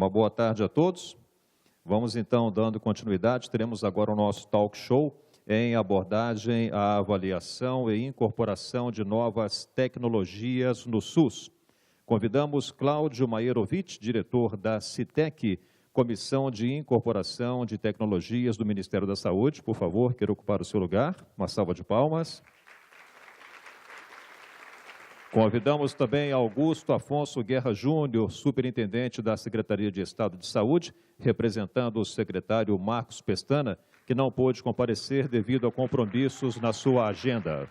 Uma boa tarde a todos. Vamos então dando continuidade. Teremos agora o nosso talk show em abordagem à avaliação e incorporação de novas tecnologias no SUS. Convidamos Cláudio Maierovitch, diretor da CITEC, Comissão de Incorporação de Tecnologias do Ministério da Saúde. Por favor, queira ocupar o seu lugar. Uma salva de palmas. Convidamos também Augusto Afonso Guerra Júnior, superintendente da Secretaria de Estado de Saúde, representando o secretário Marcos Pestana, que não pôde comparecer devido a compromissos na sua agenda.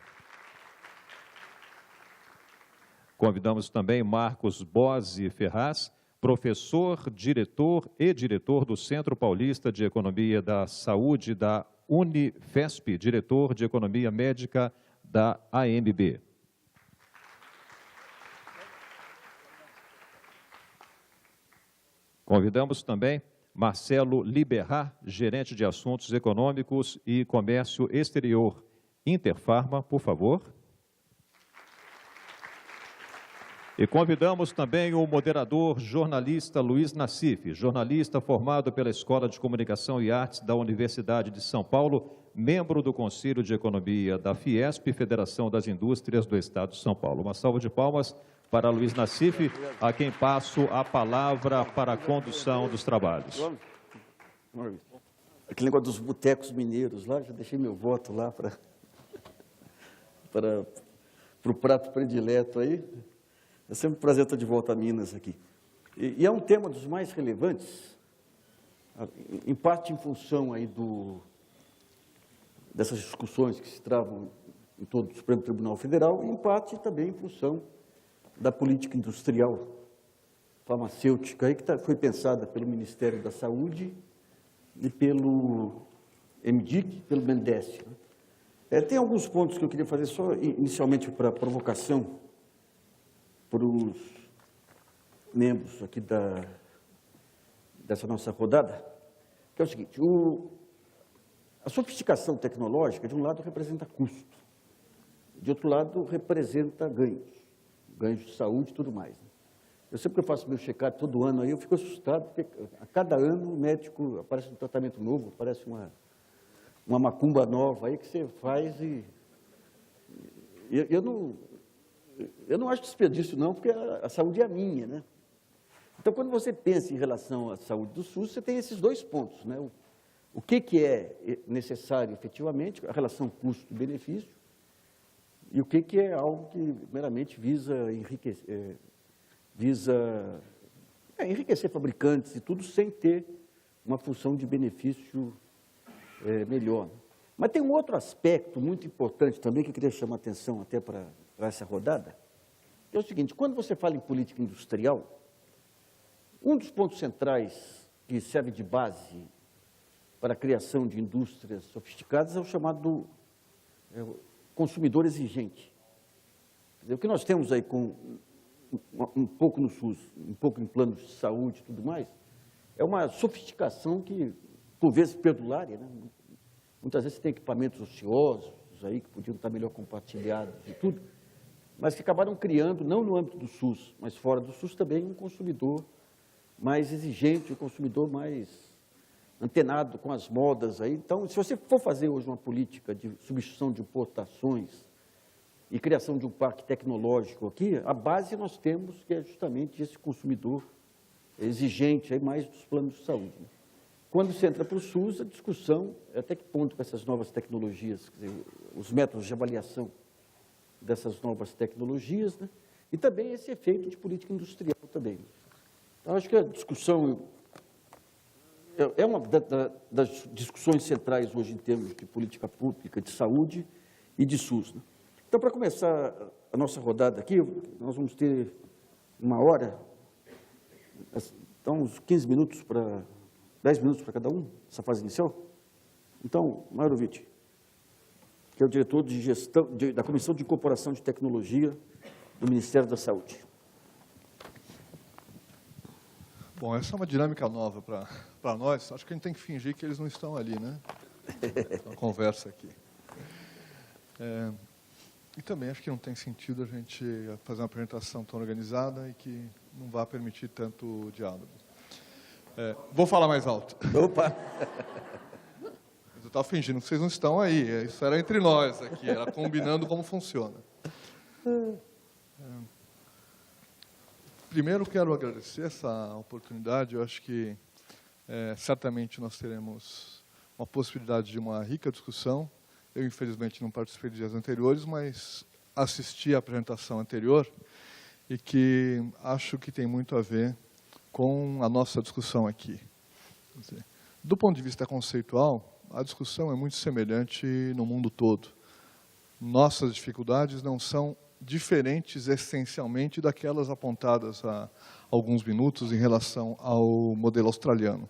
Convidamos também Marcos Bose Ferraz, professor, diretor e diretor do Centro Paulista de Economia da Saúde da Unifesp, diretor de Economia Médica da AMB. Convidamos também Marcelo Liberar, gerente de Assuntos Econômicos e Comércio Exterior, Interfarma, por favor. E convidamos também o moderador jornalista Luiz Nassif, jornalista formado pela Escola de Comunicação e Artes da Universidade de São Paulo, membro do Conselho de Economia da Fiesp, Federação das Indústrias do Estado de São Paulo. Uma salva de palmas para Luiz Nassif, a quem passo a palavra para a condução dos trabalhos. Aquele negócio dos botecos mineiros lá, já deixei meu voto lá para o prato predileto aí. É sempre um prazer estar de volta a Minas aqui. E é um tema dos mais relevantes, em parte em função aí dessas discussões que se travam em todo o Supremo Tribunal Federal, e em parte também em função da política industrial farmacêutica aí, que foi pensada pelo Ministério da Saúde e pelo MDIC, pelo BNDES. Tem alguns pontos que eu queria fazer só inicialmente para provocação para os membros aqui dessa nossa rodada, que é o seguinte: a sofisticação tecnológica, de um lado, representa custo, de outro lado, representa ganhos de saúde e tudo mais. Eu sempre que eu faço meu check-up todo ano, aí eu fico assustado, porque a cada ano o médico aparece um tratamento novo, aparece uma macumba nova aí que você faz e eu não acho desperdício não, porque a saúde é a minha, né? Então, quando você pensa em relação à saúde do SUS, você tem esses dois pontos, né? O que é necessário efetivamente, a relação custo-benefício, e o que é algo que meramente visa enriquecer fabricantes e tudo sem ter uma função de benefício melhor. Mas tem um outro aspecto muito importante também que eu queria chamar a atenção até para essa rodada, que é o seguinte: quando você fala em política industrial, um dos pontos centrais que serve de base para a criação de indústrias sofisticadas é o chamado consumidor exigente. O que nós temos aí um pouco no SUS, um pouco em planos de saúde e tudo mais, é uma sofisticação que, por vezes, perdulária, né? Muitas vezes tem equipamentos ociosos aí que podiam estar melhor compartilhados e tudo, mas que acabaram criando, não no âmbito do SUS, mas fora do SUS também, um consumidor mais exigente, um consumidor mais antenado com as modas aí. Então, se você for fazer hoje uma política de substituição de importações e criação de um parque tecnológico aqui, a base nós temos que é justamente esse consumidor exigente aí mais dos planos de saúde, né? Quando você entra para o SUS, a discussão é até que ponto com essas novas tecnologias, quer dizer, os métodos de avaliação dessas novas tecnologias, né? E também esse efeito de política industrial também. Então, acho que a discussão é uma das discussões centrais hoje em termos de política pública, de saúde e de SUS, né? Então, para começar a nossa rodada aqui, nós vamos ter 1 hora, então uns 15 minutos para 10 minutos para cada um, essa fase inicial. Então, Maierovitch, que é o diretor de gestão da Comissão de Incorporação de Tecnologia do Ministério da Saúde. Bom, essa é uma dinâmica nova para nós. Acho que a gente tem que fingir que eles não estão ali, né? Uma conversa aqui. E também acho que não tem sentido a gente fazer uma apresentação tão organizada e que não vai permitir tanto diálogo. Vou falar mais alto. Opa! Eu estava fingindo que vocês não estão aí. Isso era entre nós aqui, era combinando como funciona. Primeiro, quero agradecer essa oportunidade. Eu acho que certamente nós teremos uma possibilidade de uma rica discussão. Eu, infelizmente, não participei dos dias anteriores, mas assisti à apresentação anterior e que acho que tem muito a ver com a nossa discussão aqui. Quer dizer, do ponto de vista conceitual, a discussão é muito semelhante no mundo todo. Nossas dificuldades não são diferentes essencialmente daquelas apontadas há alguns minutos em relação ao modelo australiano.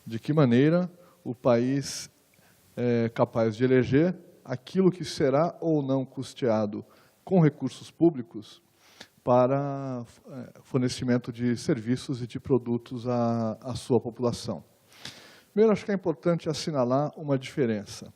De que maneira o país é capaz de eleger aquilo que será ou não custeado com recursos públicos para fornecimento de serviços e de produtos à sua população. Primeiro, acho que é importante assinalar uma diferença.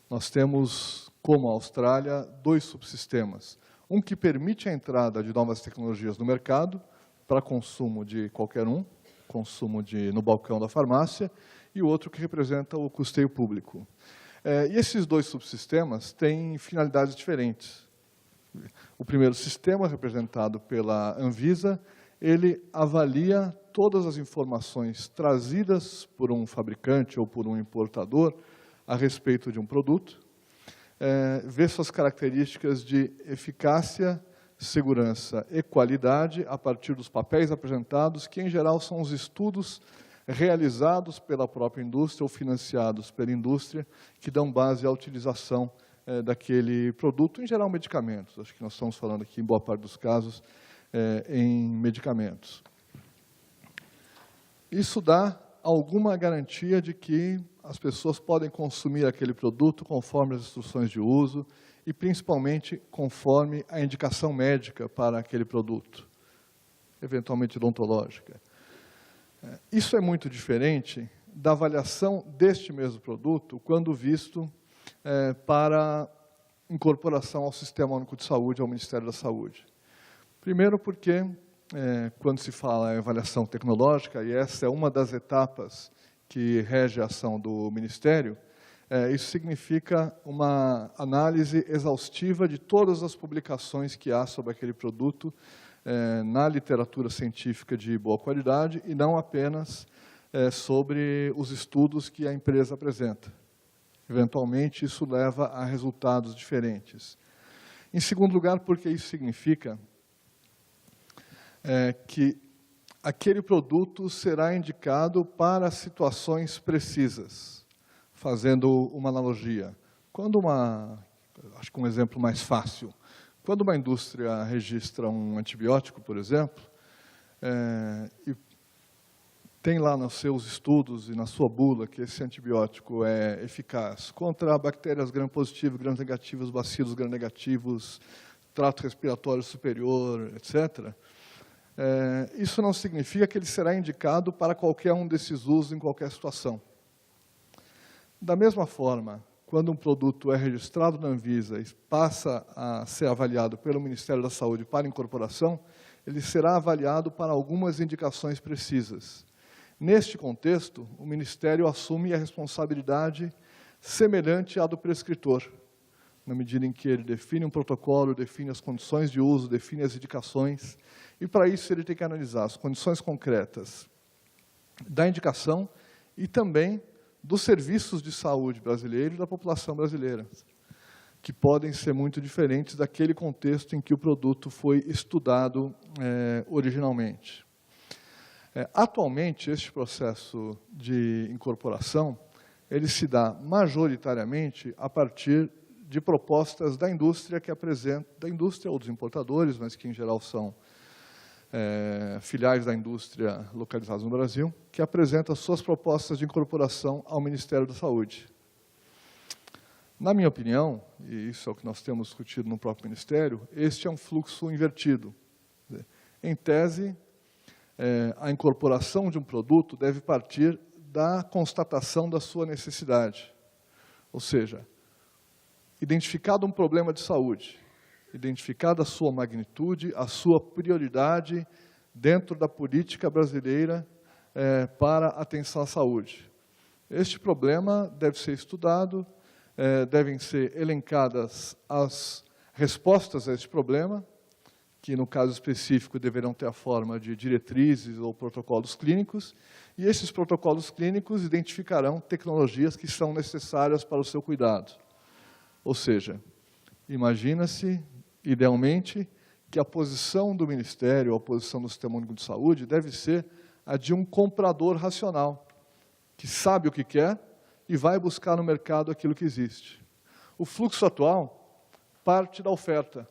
Nós temos, como a Austrália, 2 subsistemas. Um que permite a entrada de novas tecnologias no mercado, para consumo de qualquer um, consumo no balcão da farmácia, e o outro que representa o custeio público. E esses 2 subsistemas têm finalidades diferentes. O primeiro sistema, representado pela Anvisa, ele avalia todas as informações trazidas por um fabricante ou por um importador a respeito de um produto, vê suas características de eficácia, segurança e qualidade a partir dos papéis apresentados, que, em geral, são os estudos realizados pela própria indústria ou financiados pela indústria, que dão base à utilização daquele produto, em geral, medicamentos. Acho que nós estamos falando aqui, em boa parte dos casos, em medicamentos. Isso dá alguma garantia de que as pessoas podem consumir aquele produto conforme as instruções de uso e, principalmente, conforme a indicação médica para aquele produto, eventualmente odontológica. Isso é muito diferente da avaliação deste mesmo produto quando visto para incorporação ao Sistema Único de Saúde, ao Ministério da Saúde. Primeiro porque, quando se fala em avaliação tecnológica, e essa é uma das etapas que rege a ação do Ministério, isso significa uma análise exaustiva de todas as publicações que há sobre aquele produto na literatura científica de boa qualidade e não apenas sobre os estudos que a empresa apresenta. Eventualmente, isso leva a resultados diferentes. Em segundo lugar, porque isso significa que aquele produto será indicado para situações precisas. Fazendo uma analogia, acho que um exemplo mais fácil, quando uma indústria registra um antibiótico, por exemplo, e tem lá nos seus estudos e na sua bula que esse antibiótico é eficaz contra bactérias gram-positivas, gram-negativas, bacilos gram-negativos, trato respiratório superior, etc., isso não significa que ele será indicado para qualquer um desses usos em qualquer situação. Da mesma forma, quando um produto é registrado na Anvisa e passa a ser avaliado pelo Ministério da Saúde para incorporação, ele será avaliado para algumas indicações precisas. Neste contexto, o Ministério assume a responsabilidade semelhante à do prescritor, na medida em que ele define um protocolo, define as condições de uso, define as indicações, e para isso ele tem que analisar as condições concretas da indicação e também dos serviços de saúde brasileiros e da população brasileira, que podem ser muito diferentes daquele contexto em que o produto foi estudado originalmente. Atualmente, este processo de incorporação, ele se dá majoritariamente a partir de propostas da indústria que apresenta, da indústria ou dos importadores, mas que em geral são filiais da indústria localizadas no Brasil, que apresenta suas propostas de incorporação ao Ministério da Saúde. Na minha opinião, e isso é o que nós temos discutido no próprio Ministério, este é um fluxo invertido. Em tese, a incorporação de um produto deve partir da constatação da sua necessidade. Ou seja, identificado um problema de saúde, identificada a sua magnitude, a sua prioridade dentro da política brasileira para atenção à saúde. Este problema deve ser estudado, devem ser elencadas as respostas a este problema, que no caso específico deverão ter a forma de diretrizes ou protocolos clínicos, e esses protocolos clínicos identificarão tecnologias que são necessárias para o seu cuidado. Ou seja, imagina-se, idealmente, que a posição do Ministério, a posição do Sistema Único de Saúde, deve ser a de um comprador racional, que sabe o que quer e vai buscar no mercado aquilo que existe. O fluxo atual parte da oferta.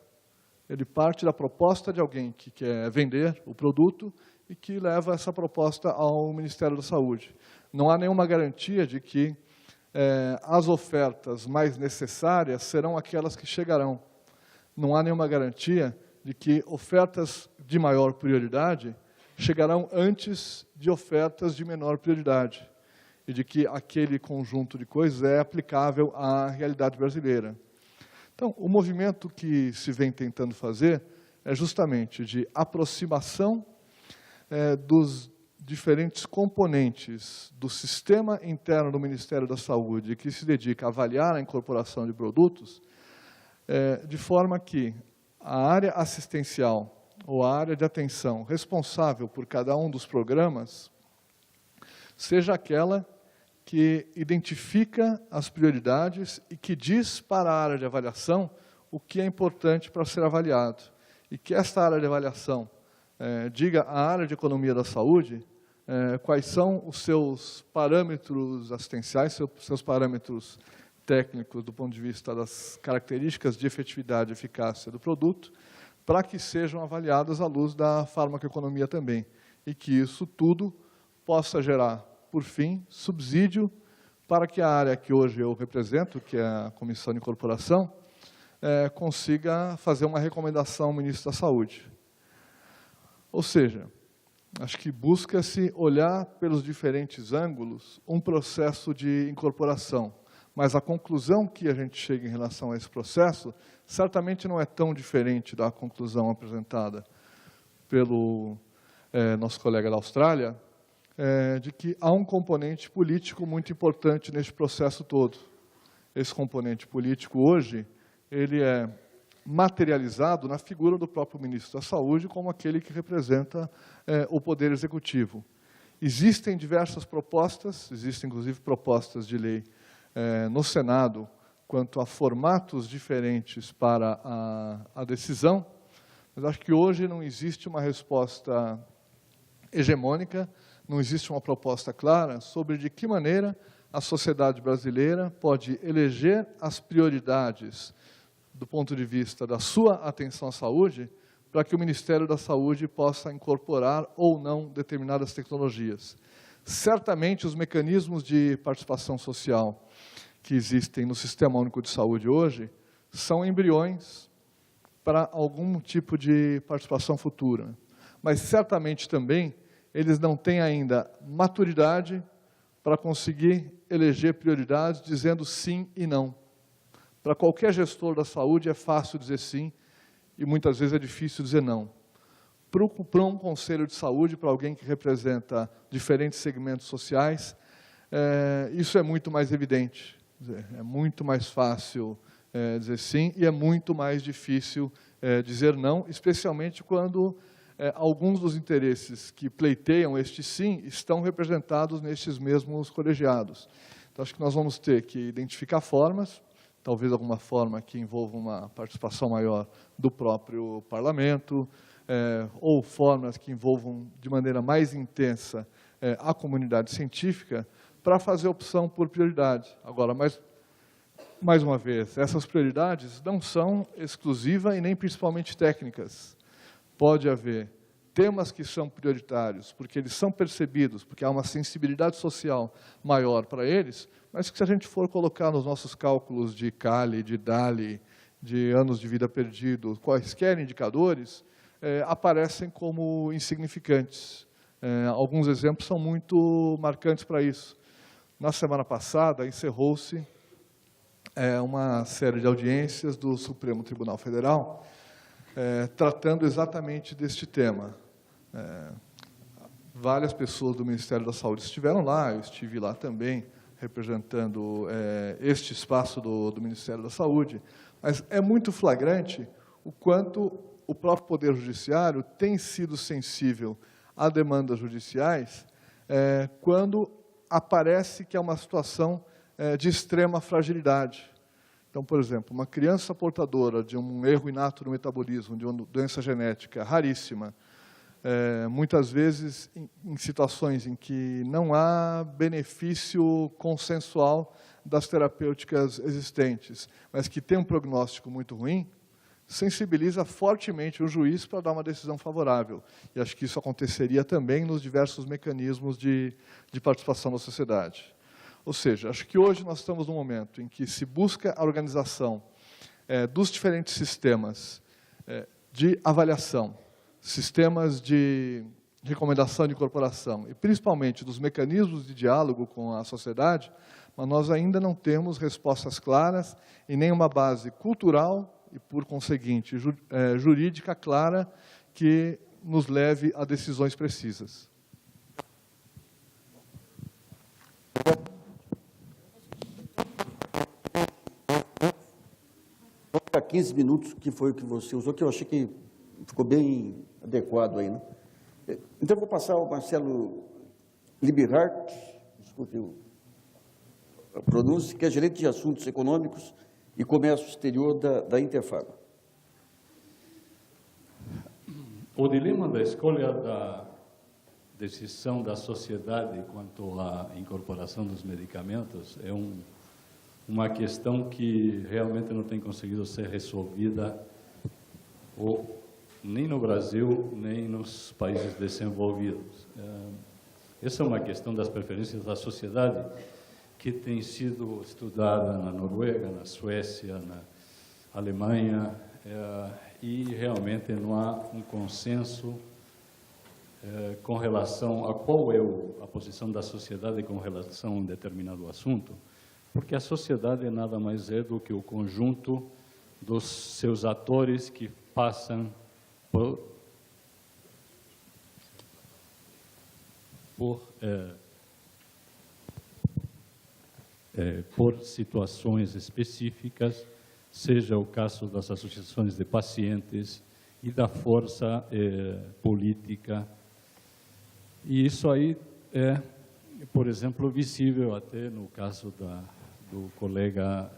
Ele parte da proposta de alguém que quer vender o produto e que leva essa proposta ao Ministério da Saúde. Não há nenhuma garantia de que as ofertas mais necessárias serão aquelas que chegarão. Não há nenhuma garantia de que ofertas de maior prioridade chegarão antes de ofertas de menor prioridade e de que aquele conjunto de coisas é aplicável à realidade brasileira. Então, o movimento que se vem tentando fazer é justamente de aproximação dos diferentes componentes do sistema interno do Ministério da Saúde que se dedica a avaliar a incorporação de produtos, de forma que a área assistencial ou a área de atenção responsável por cada um dos programas seja aquela que identifica as prioridades e que diz para a área de avaliação o que é importante para ser avaliado. E que esta área de avaliação diga à área de economia da saúde quais são os seus parâmetros assistenciais, seus parâmetros técnicos do ponto de vista das características de efetividade e eficácia do produto, para que sejam avaliadas à luz da farmacoeconomia também. E que isso tudo possa gerar, por fim, subsídio para que a área que hoje eu represento, que é a Comissão de Incorporação, consiga fazer uma recomendação ao Ministro da Saúde. Ou seja, acho que busca-se olhar pelos diferentes ângulos um processo de incorporação, mas a conclusão que a gente chega em relação a esse processo certamente não é tão diferente da conclusão apresentada pelo nosso colega da Austrália, de que há um componente político muito importante neste processo todo. Esse componente político hoje, ele é materializado na figura do próprio Ministro da Saúde como aquele que representa o Poder Executivo. Existem diversas propostas, existem inclusive propostas de lei no Senado quanto a formatos diferentes para a decisão, mas acho que hoje não existe uma resposta hegemônica, não existe uma proposta clara sobre de que maneira a sociedade brasileira pode eleger as prioridades do ponto de vista da sua atenção à saúde, para que o Ministério da Saúde possa incorporar ou não determinadas tecnologias. Certamente, os mecanismos de participação social que existem no Sistema Único de Saúde hoje são embriões para algum tipo de participação futura. Mas, certamente, também, eles não têm ainda maturidade para conseguir eleger prioridades dizendo sim e não. Para qualquer gestor da saúde é fácil dizer sim e muitas vezes é difícil dizer não. Para um conselho de saúde, para alguém que representa diferentes segmentos sociais, isso é muito mais evidente. É muito mais fácil dizer sim e é muito mais difícil dizer não, especialmente quando alguns dos interesses que pleiteiam este sim estão representados nestes mesmos colegiados. Então, acho que nós vamos ter que identificar formas, talvez alguma forma que envolva uma participação maior do próprio parlamento, ou formas que envolvam de maneira mais intensa a comunidade científica, para fazer opção por prioridade. Agora, mais uma vez, essas prioridades não são exclusivas e nem principalmente técnicas. Pode haver temas que são prioritários, porque eles são percebidos, porque há uma sensibilidade social maior para eles, mas que se a gente for colocar nos nossos cálculos de CALI, de DALI, de anos de vida perdidos, quaisquer indicadores, aparecem como insignificantes. Alguns exemplos são muito marcantes para isso. Na semana passada, encerrou-se uma série de audiências do Supremo Tribunal Federal, tratando exatamente deste tema. várias pessoas do Ministério da Saúde estiveram lá, eu estive lá também, representando este espaço do Ministério da Saúde, mas é muito flagrante o quanto o próprio Poder Judiciário tem sido sensível a demandas judiciais quando aparece que é uma situação de extrema fragilidade. Então, por exemplo, uma criança portadora de um erro inato no metabolismo, de uma doença genética raríssima, muitas vezes em situações em que não há benefício consensual das terapêuticas existentes, mas que tem um prognóstico muito ruim, sensibiliza fortemente o juiz para dar uma decisão favorável. E acho que isso aconteceria também nos diversos mecanismos de participação da sociedade. Ou seja, acho que hoje nós estamos num momento em que se busca a organização dos diferentes sistemas de avaliação, sistemas de recomendação de incorporação, e principalmente dos mecanismos de diálogo com a sociedade, mas nós ainda não temos respostas claras e nem uma base cultural e, por conseguinte, jurídica clara que nos leve a decisões precisas. Para 15 minutos, que foi o que você usou, que eu achei que ficou bem adequado aí, né? Então, eu vou passar ao Marcelo Liberaert, desculpe a pronúncia, que é gerente de assuntos econômicos e comércio exterior da Interfago. O dilema da escolha da decisão da sociedade quanto à incorporação dos medicamentos é uma questão que realmente não tem conseguido ser resolvida nem no Brasil, nem nos países desenvolvidos. Essa é uma questão das preferências da sociedade que tem sido estudada na Noruega, na Suécia, na Alemanha, e realmente não há um consenso com relação a qual é a posição da sociedade com relação a um determinado assunto, porque a sociedade nada mais é do que o conjunto dos seus atores que passam por situações específicas, seja o caso das associações de pacientes e da força política. E isso aí é, por exemplo, visível até no caso do colega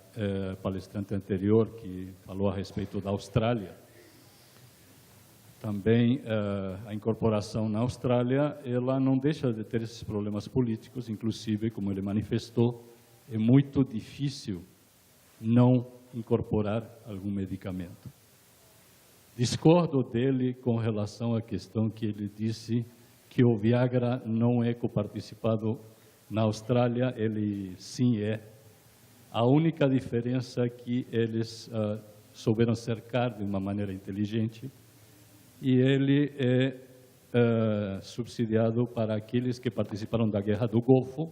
palestrante anterior, que falou a respeito da Austrália. Também a incorporação na Austrália, ela não deixa de ter esses problemas políticos, inclusive, como ele manifestou, é muito difícil não incorporar algum medicamento. Discordo dele com relação à questão que ele disse que o Viagra não é coparticipado na Austrália, ele sim é. A única diferença é que eles souberam cercar de uma maneira inteligente e ele é subsidiado para aqueles que participaram da Guerra do Golfo,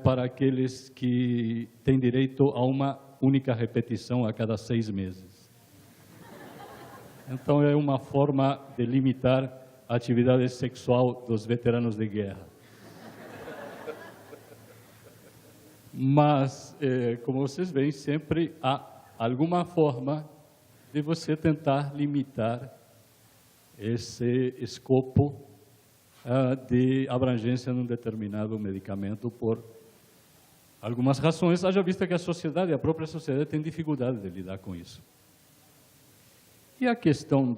para aqueles que têm direito a uma única repetição a cada 6 meses. Então, é uma forma de limitar a atividade sexual dos veteranos de guerra. Mas, como vocês veem, sempre há alguma forma de você tentar limitar esse escopo de abrangência num determinado medicamento por algumas razões, haja vista que a própria sociedade tem dificuldade de lidar com isso. E a questão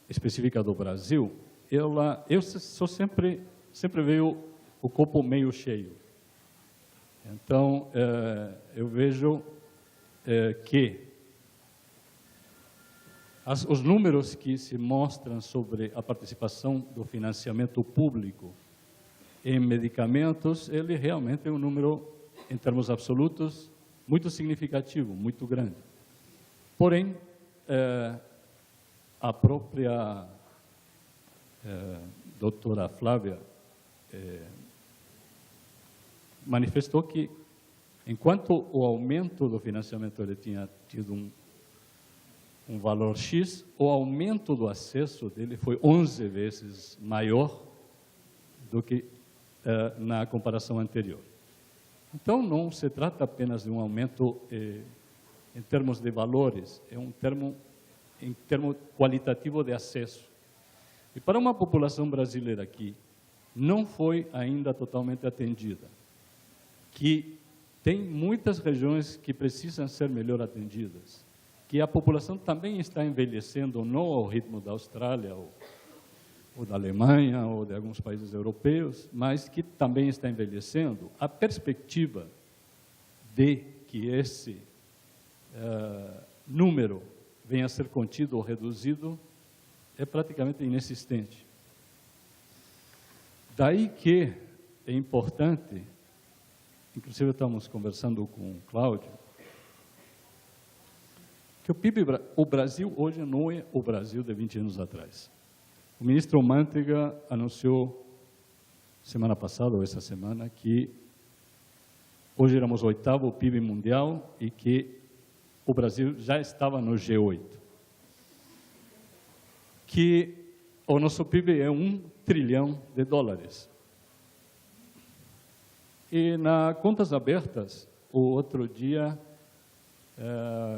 específica do Brasil, eu sempre vejo o copo meio cheio. Então, eu vejo que os números que se mostram sobre a participação do financiamento público em medicamentos, ele realmente é um número, em termos absolutos, muito significativo, muito grande. Porém, a própria doutora Flávia manifestou que, enquanto o aumento do financiamento ele tinha tido um valor X, o aumento do acesso dele foi 11 vezes maior do que na comparação anterior. Então, não se trata apenas de um aumento em termos de valores, é um termo qualitativo de acesso. E para uma população brasileira que não foi ainda totalmente atendida, que tem muitas regiões que precisam ser melhor atendidas, que a população também está envelhecendo, não ao ritmo da Austrália, ou da Alemanha, ou de alguns países europeus, mas que também está envelhecendo, a perspectiva de que esse número venha a ser contido ou reduzido é praticamente inexistente. Daí que é importante, inclusive estamos conversando com o Cláudio, que o Brasil hoje não é o Brasil de 20 anos atrás. O ministro Mantega anunciou semana passada ou essa semana que hoje éramos o 8º PIB mundial e que o Brasil já estava no G8. Que o nosso PIB é $1 trilhão. E na Contas Abertas, o outro dia,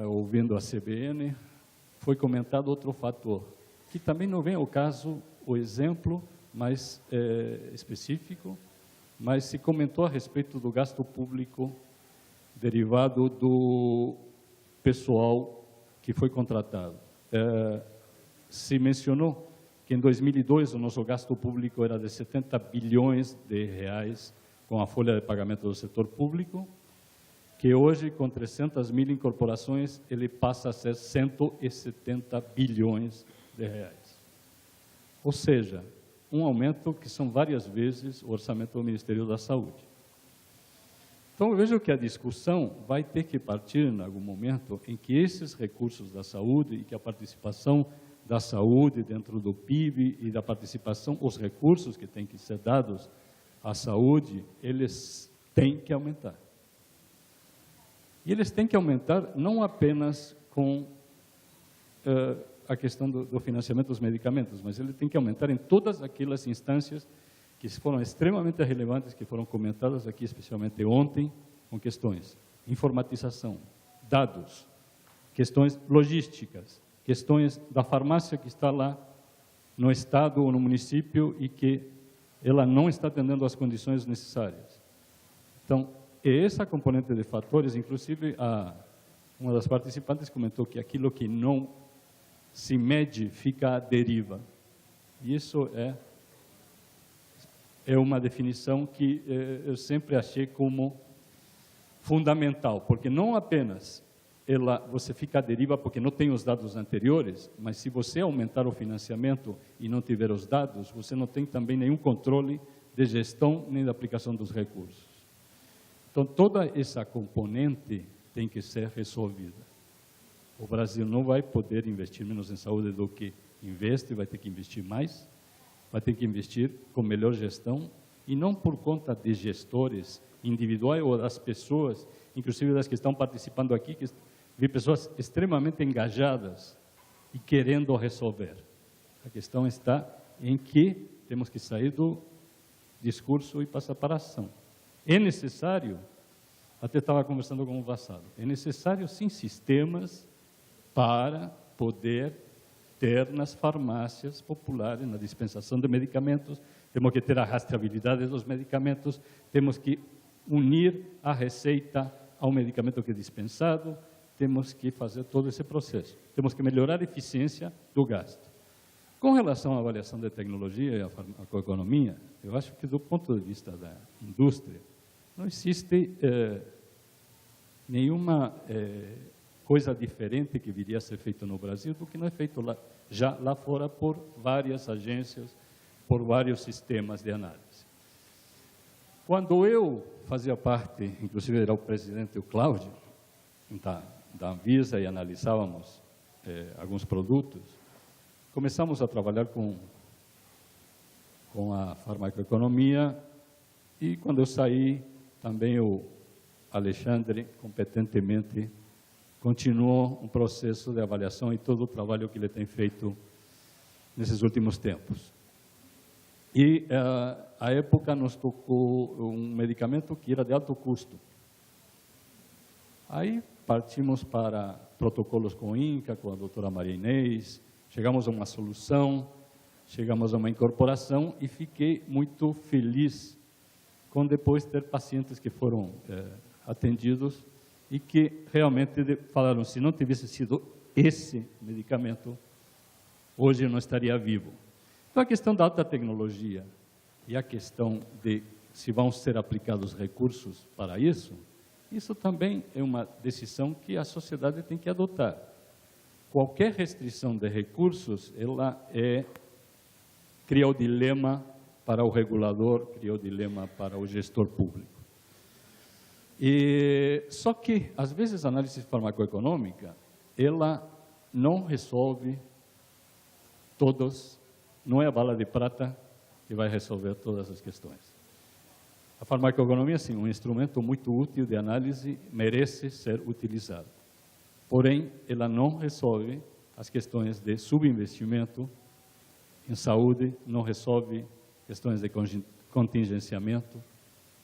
ouvindo a CBN, foi comentado outro fator, que também não vem ao caso o exemplo mais específico, mas se comentou a respeito do gasto público derivado do pessoal que foi contratado. Se mencionou que em 2002 o nosso gasto público era de 70 bilhões de reais com a folha de pagamento do setor público, que hoje, com 300 mil incorporações, ele passa a ser 170 bilhões de reais. Ou seja, um aumento que são várias vezes o orçamento do Ministério da Saúde. Então, eu vejo que a discussão vai ter que partir, em algum momento, em que esses recursos da saúde e que a participação da saúde dentro do PIB e da participação, os recursos que têm que ser dados à saúde, eles têm que aumentar. E eles têm que aumentar não apenas com a questão do financiamento dos medicamentos, mas ele tem que aumentar em todas aquelas instâncias que foram extremamente relevantes, que foram comentadas aqui, especialmente ontem, com questões informatização, dados, questões logísticas, questões da farmácia que está lá no estado ou no município e que ela não está atendendo às condições necessárias. Então, essa componente de fatores, inclusive uma das participantes comentou que aquilo que não se mede fica à deriva. E isso é uma definição que eu sempre achei como fundamental, porque não apenas você fica à deriva porque não tem os dados anteriores, mas se você aumentar o financiamento e não tiver os dados, você não tem também nenhum controle de gestão nem da aplicação dos recursos. Então, toda essa componente tem que ser resolvida. O Brasil não vai poder investir menos em saúde do que investe, vai ter que investir mais, vai ter que investir com melhor gestão, e não por conta de gestores individuais ou das pessoas, inclusive das que estão participando aqui, que vi pessoas extremamente engajadas e querendo resolver. A questão está em que temos que sair do discurso e passar para a ação. É necessário, até estava conversando com o Vassalo, é necessário sim sistemas para poder ter nas farmácias populares, na dispensação de medicamentos, temos que ter a rastreabilidade dos medicamentos, temos que unir a receita ao medicamento que é dispensado, temos que fazer todo esse processo, temos que melhorar a eficiência do gasto. Com relação à avaliação da tecnologia e à farmacoeconomia, eu acho que do ponto de vista da indústria, não existe nenhuma coisa diferente que viria a ser feito no Brasil do que não é feito já lá fora por várias agências, por vários sistemas de análise. Quando eu fazia parte, inclusive era o presidente o Cláudio, da Anvisa, e analisávamos alguns produtos, começamos a trabalhar com a farmacoeconomia, e quando eu saí, também o Alexandre, competentemente, continuou um processo de avaliação e todo o trabalho que ele tem feito nesses últimos tempos. E, à época, nos tocou um medicamento que era de alto custo. Aí partimos para protocolos com o INCA, com a doutora Maria Inês, chegamos a uma solução, chegamos a uma incorporação e fiquei muito feliz com depois ter pacientes que foram atendidos e que realmente falaram, se não tivesse sido esse medicamento, hoje eu não estaria vivo. Então, a questão da alta tecnologia e a questão de se vão ser aplicados recursos para isso, isso também é uma decisão que a sociedade tem que adotar. Qualquer restrição de recursos, ela cria o dilema para o regulador, cria o dilema para o gestor público. Só que, às vezes, a análise farmacoeconômica, ela não resolve todos, não é a bala de prata que vai resolver todas as questões. A farmacoeconomia, sim, um instrumento muito útil de análise, merece ser utilizado. Porém, ela não resolve as questões de subinvestimento em saúde, não resolve questões de contingenciamento.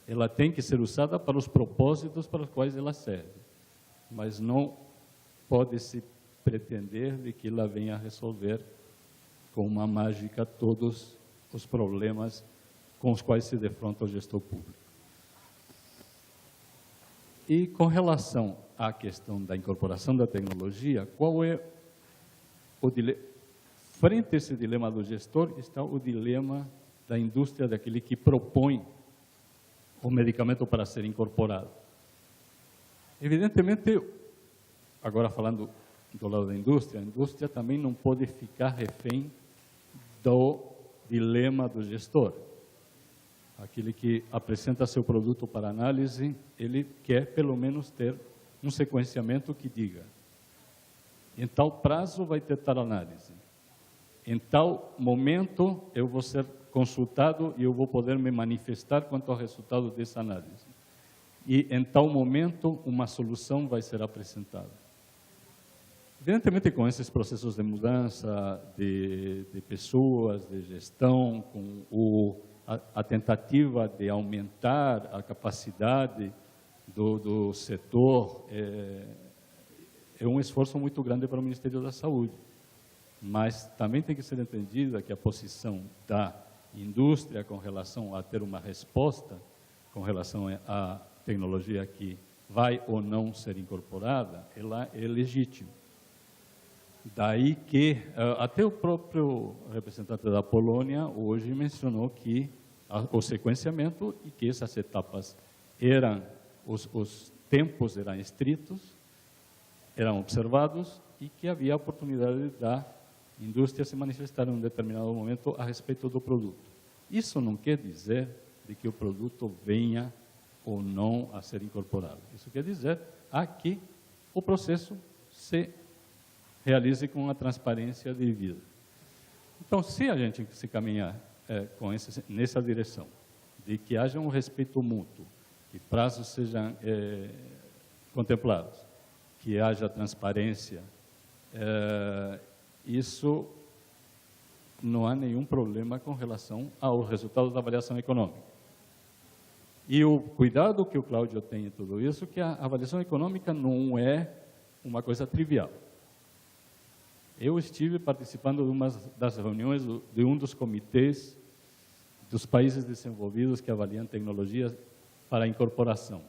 Ela tem que ser usada para os propósitos para os quais ela serve, mas não pode se pretender de que ela venha resolver com uma mágica todos os problemas com os quais se defronta o gestor público. E com relação à questão da incorporação da tecnologia, qual é o dilema? Frente a esse dilema do gestor está o dilema da indústria, daquele que propõe o medicamento para ser incorporado. Evidentemente, agora falando do lado da indústria, a indústria também não pode ficar refém do dilema do gestor. Aquele que apresenta seu produto para análise, ele quer pelo menos ter um sequenciamento que diga, em tal prazo vai ter tal análise, em tal momento eu vou ser consultado e eu vou poder me manifestar quanto ao resultado dessa análise. E em tal momento uma solução vai ser apresentada. Evidentemente, com esses processos de mudança de pessoas, de gestão, com a tentativa de aumentar a capacidade do setor, é um esforço muito grande para o Ministério da Saúde. Mas também tem que ser entendida que a posição da indústria com relação a ter uma resposta, com relação à tecnologia que vai ou não ser incorporada, ela é legítima. Daí que até o próprio representante da Polônia hoje mencionou que o sequenciamento e que essas etapas eram, os tempos eram estritos, eram observados e que havia a oportunidade da indústria se manifestar em um determinado momento a respeito do produto. Isso não quer dizer de que o produto venha ou não a ser incorporado. Isso quer dizer que o processo se realize com a transparência devida. Então, se a gente se caminhar nessa direção, de que haja um respeito mútuo, que prazos sejam contemplados, que haja transparência, isso não há nenhum problema com relação aos resultados da avaliação econômica. E o cuidado que o Cláudio tem em tudo isso, que a avaliação econômica não é uma coisa trivial. Eu estive participando de uma das reuniões de um dos comitês dos países desenvolvidos que avaliam tecnologias para a incorporação.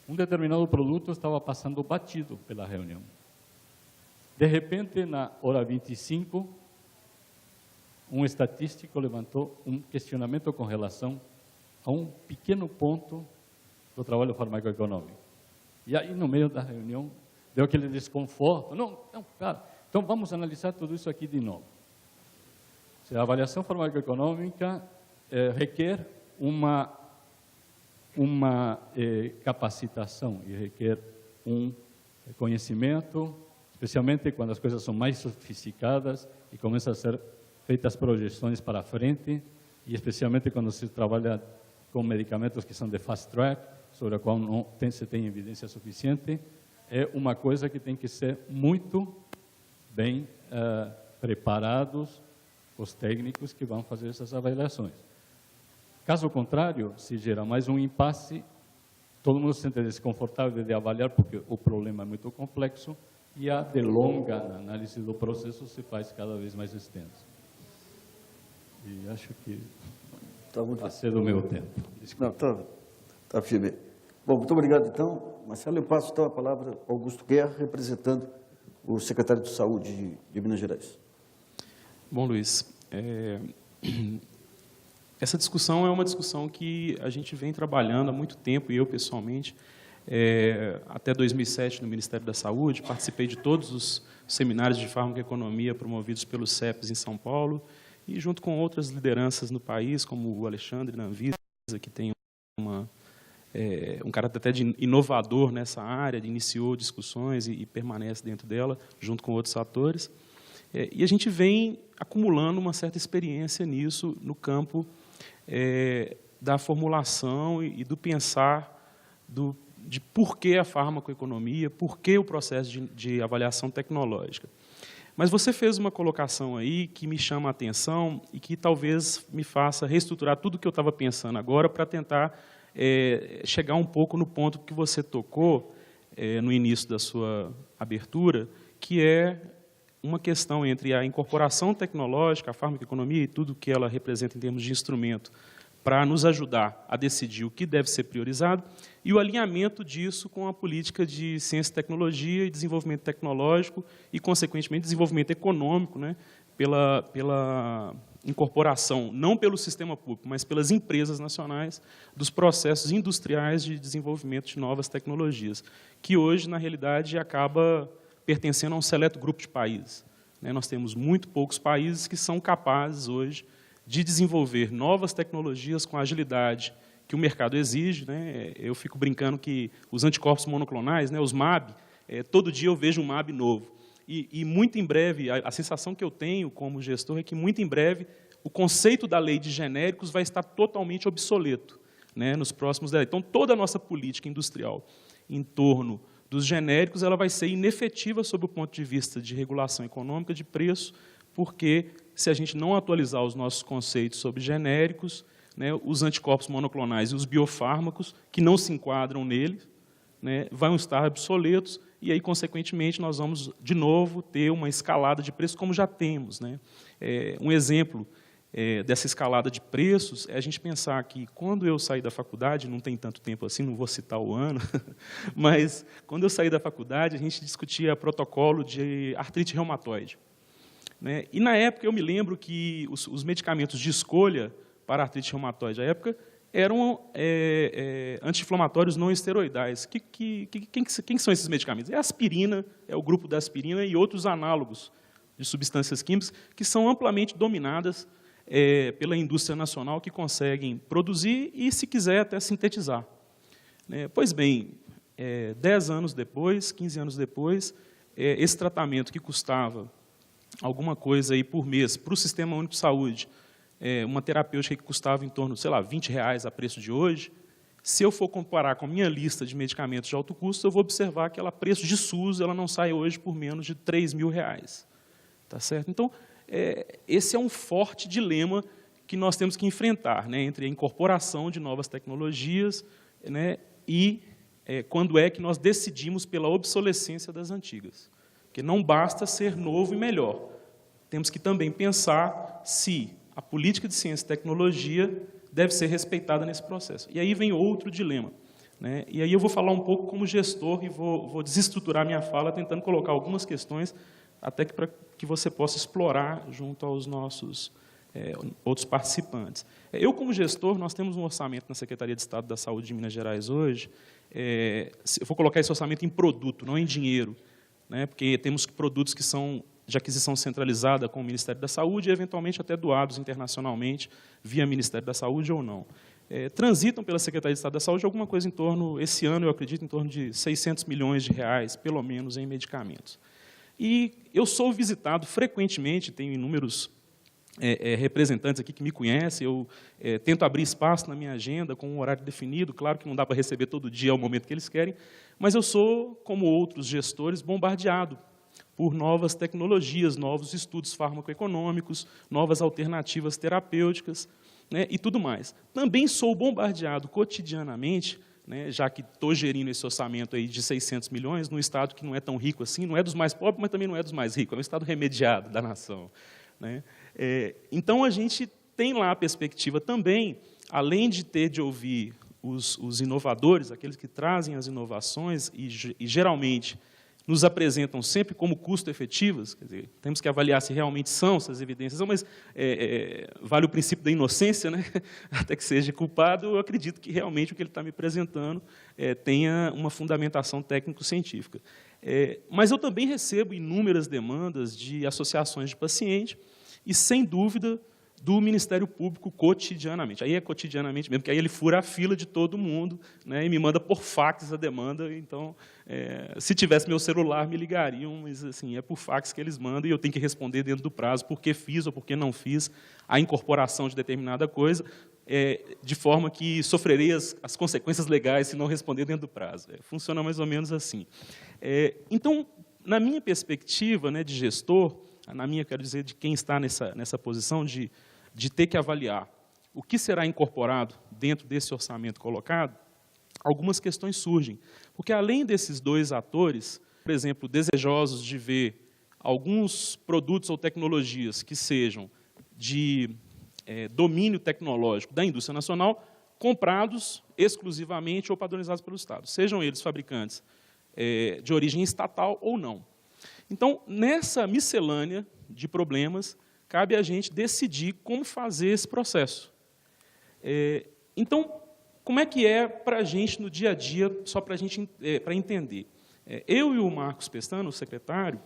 Um determinado produto estava passando batido pela reunião. De repente, na hora 25, um estatístico levantou um questionamento com relação a um pequeno ponto do trabalho farmacoeconômico. E aí, no meio da reunião, deu aquele desconforto. Não, cara, então vamos analisar tudo isso aqui de novo. A avaliação farmacoeconômica requer uma capacitação e requer um conhecimento, especialmente quando as coisas são mais sofisticadas e começam a ser feitas projeções para frente, e especialmente quando se trabalha com medicamentos que são de fast track, sobre a qual não se tem evidência suficiente, é uma coisa que tem que ser muito bem preparados os técnicos que vão fazer essas avaliações. Caso contrário, se gera mais um impasse, todo mundo se sente desconfortável de avaliar, porque o problema é muito complexo, e a delonga na análise do processo se faz cada vez mais extensa. E acho que vai ser do meu tempo. Desculpa. Não, tá firme. Bom, muito obrigado, então. Marcelo, eu passo, então, a palavra ao Augusto Guerra, representando o secretário de Saúde de Minas Gerais. Bom, Luiz, essa discussão é uma discussão que a gente vem trabalhando há muito tempo, e eu, pessoalmente, até 2007, no Ministério da Saúde, participei de todos os seminários de farmacoeconomia promovidos pelo CEPES em São Paulo, e junto com outras lideranças no país, como o Alexandre na Anvisa, que tem um caráter até de inovador nessa área, iniciou discussões e permanece dentro dela, junto com outros atores. E a gente vem acumulando uma certa experiência nisso, no campo da formulação e do pensar de por que a farmacoeconomia, por que o processo de avaliação tecnológica. Mas você fez uma colocação aí que me chama a atenção e que talvez me faça reestruturar tudo o que eu estava pensando agora para tentar chegar um pouco no ponto que você tocou no início da sua abertura, que é uma questão entre a incorporação tecnológica, a farmacoeconomia e tudo que ela representa em termos de instrumento para nos ajudar a decidir o que deve ser priorizado, e o alinhamento disso com a política de ciência e tecnologia e desenvolvimento tecnológico e, consequentemente, desenvolvimento econômico, né, pela incorporação, não pelo sistema público, mas pelas empresas nacionais, dos processos industriais de desenvolvimento de novas tecnologias, que hoje, na realidade, acaba pertencendo a um seleto grupo de países. Nós temos muito poucos países que são capazes, hoje, de desenvolver novas tecnologias com a agilidade que o mercado exige. Eu fico brincando que os anticorpos monoclonais, os MAB, todo dia eu vejo um MAB novo. E muito em breve, a sensação que eu tenho como gestor é que, muito em breve, o conceito da lei de genéricos vai estar totalmente obsoleto, nos próximos 10 anos. Então, toda a nossa política industrial em torno dos genéricos ela vai ser inefetiva sob o ponto de vista de regulação econômica, de preço, porque, se a gente não atualizar os nossos conceitos sobre genéricos, os anticorpos monoclonais e os biofármacos, que não se enquadram neles, vão estar obsoletos, e aí, consequentemente, nós vamos, de novo, ter uma escalada de preços, como já temos. Um exemplo dessa escalada de preços é a gente pensar que, quando eu saí da faculdade, não tem tanto tempo assim, não vou citar o ano, mas, quando eu saí da faculdade, a gente discutia protocolo de artrite reumatoide. E, na época, eu me lembro que os medicamentos de escolha para artrite reumatoide, à época, eram anti-inflamatórios não esteroidais. Quem são esses medicamentos? É a aspirina, é o grupo da aspirina e outros análogos de substâncias químicas que são amplamente dominadas pela indústria nacional, que conseguem produzir e, se quiser, até sintetizar. Pois bem, 10 anos depois, 15 anos depois, esse tratamento que custava alguma coisa aí por mês para o Sistema Único de Saúde, uma terapêutica que custava em torno, sei lá, R$20 a preço de hoje, se eu for comparar com a minha lista de medicamentos de alto custo, eu vou observar que ela, a preço de SUS, ela não sai hoje por menos de R$3.000. Tá certo? Então, esse é um forte dilema que nós temos que enfrentar, entre a incorporação de novas tecnologias e quando é que nós decidimos pela obsolescência das antigas. Porque não basta ser novo e melhor. Temos que também pensar se a política de ciência e tecnologia deve ser respeitada nesse processo. E aí vem outro dilema. E aí eu vou falar um pouco como gestor e vou desestruturar minha fala, tentando colocar algumas questões, até para que você possa explorar junto aos nossos outros participantes. Eu, como gestor, nós temos um orçamento na Secretaria de Estado da Saúde de Minas Gerais hoje. Eu vou colocar esse orçamento em produto, não em dinheiro, porque temos produtos que são de aquisição centralizada com o Ministério da Saúde e, eventualmente, até doados internacionalmente, via Ministério da Saúde ou não. Transitam pela Secretaria de Estado da Saúde alguma coisa em torno, esse ano, eu acredito, em torno de R$600 milhões, pelo menos, em medicamentos. E eu sou visitado frequentemente, tenho inúmeros representantes aqui que me conhecem, eu tento abrir espaço na minha agenda com um horário definido, claro que não dá para receber todo dia ao momento que eles querem, mas eu sou, como outros gestores, bombardeado por novas tecnologias, novos estudos farmacoeconômicos, novas alternativas terapêuticas, né, e tudo mais. Também sou bombardeado cotidianamente, né, já que estou gerindo esse orçamento aí de 600 milhões, num estado que não é tão rico assim, não é dos mais pobres, mas também não é dos mais ricos, é um estado remediado da nação, né. Então, a gente tem lá a perspectiva também, além de ter de ouvir os inovadores, aqueles que trazem as inovações e geralmente nos apresentam sempre como custo-efetivas, quer dizer, temos que avaliar se realmente são essas evidências, mas vale o princípio da inocência, né? Até que seja culpado, eu acredito que realmente o que ele está me apresentando tenha uma fundamentação técnico-científica. Mas eu também recebo inúmeras demandas de associações de pacientes e, sem dúvida, do Ministério Público cotidianamente. Aí é cotidianamente mesmo, porque aí ele fura a fila de todo mundo, né, e me manda por fax a demanda. Então, se tivesse meu celular, me ligariam, mas assim, é por fax que eles mandam e eu tenho que responder dentro do prazo por que fiz ou por que não fiz a incorporação de determinada coisa, de forma que sofrerei as consequências legais se não responder dentro do prazo. Funciona mais ou menos assim. Então, na minha perspectiva, né, de gestor, na minha, quero dizer, de quem está nessa posição de ter que avaliar o que será incorporado dentro desse orçamento colocado, algumas questões surgem. Porque, além desses dois atores, por exemplo, desejosos de ver alguns produtos ou tecnologias que sejam de domínio tecnológico da indústria nacional, comprados exclusivamente ou padronizados pelo Estado, sejam eles fabricantes de origem estatal ou não. Então, nessa miscelânea de problemas, cabe a gente decidir como fazer esse processo. Então, como é que é para a gente no dia a dia, só para a gente para entender? Eu e o Marcos Pestana, o secretário,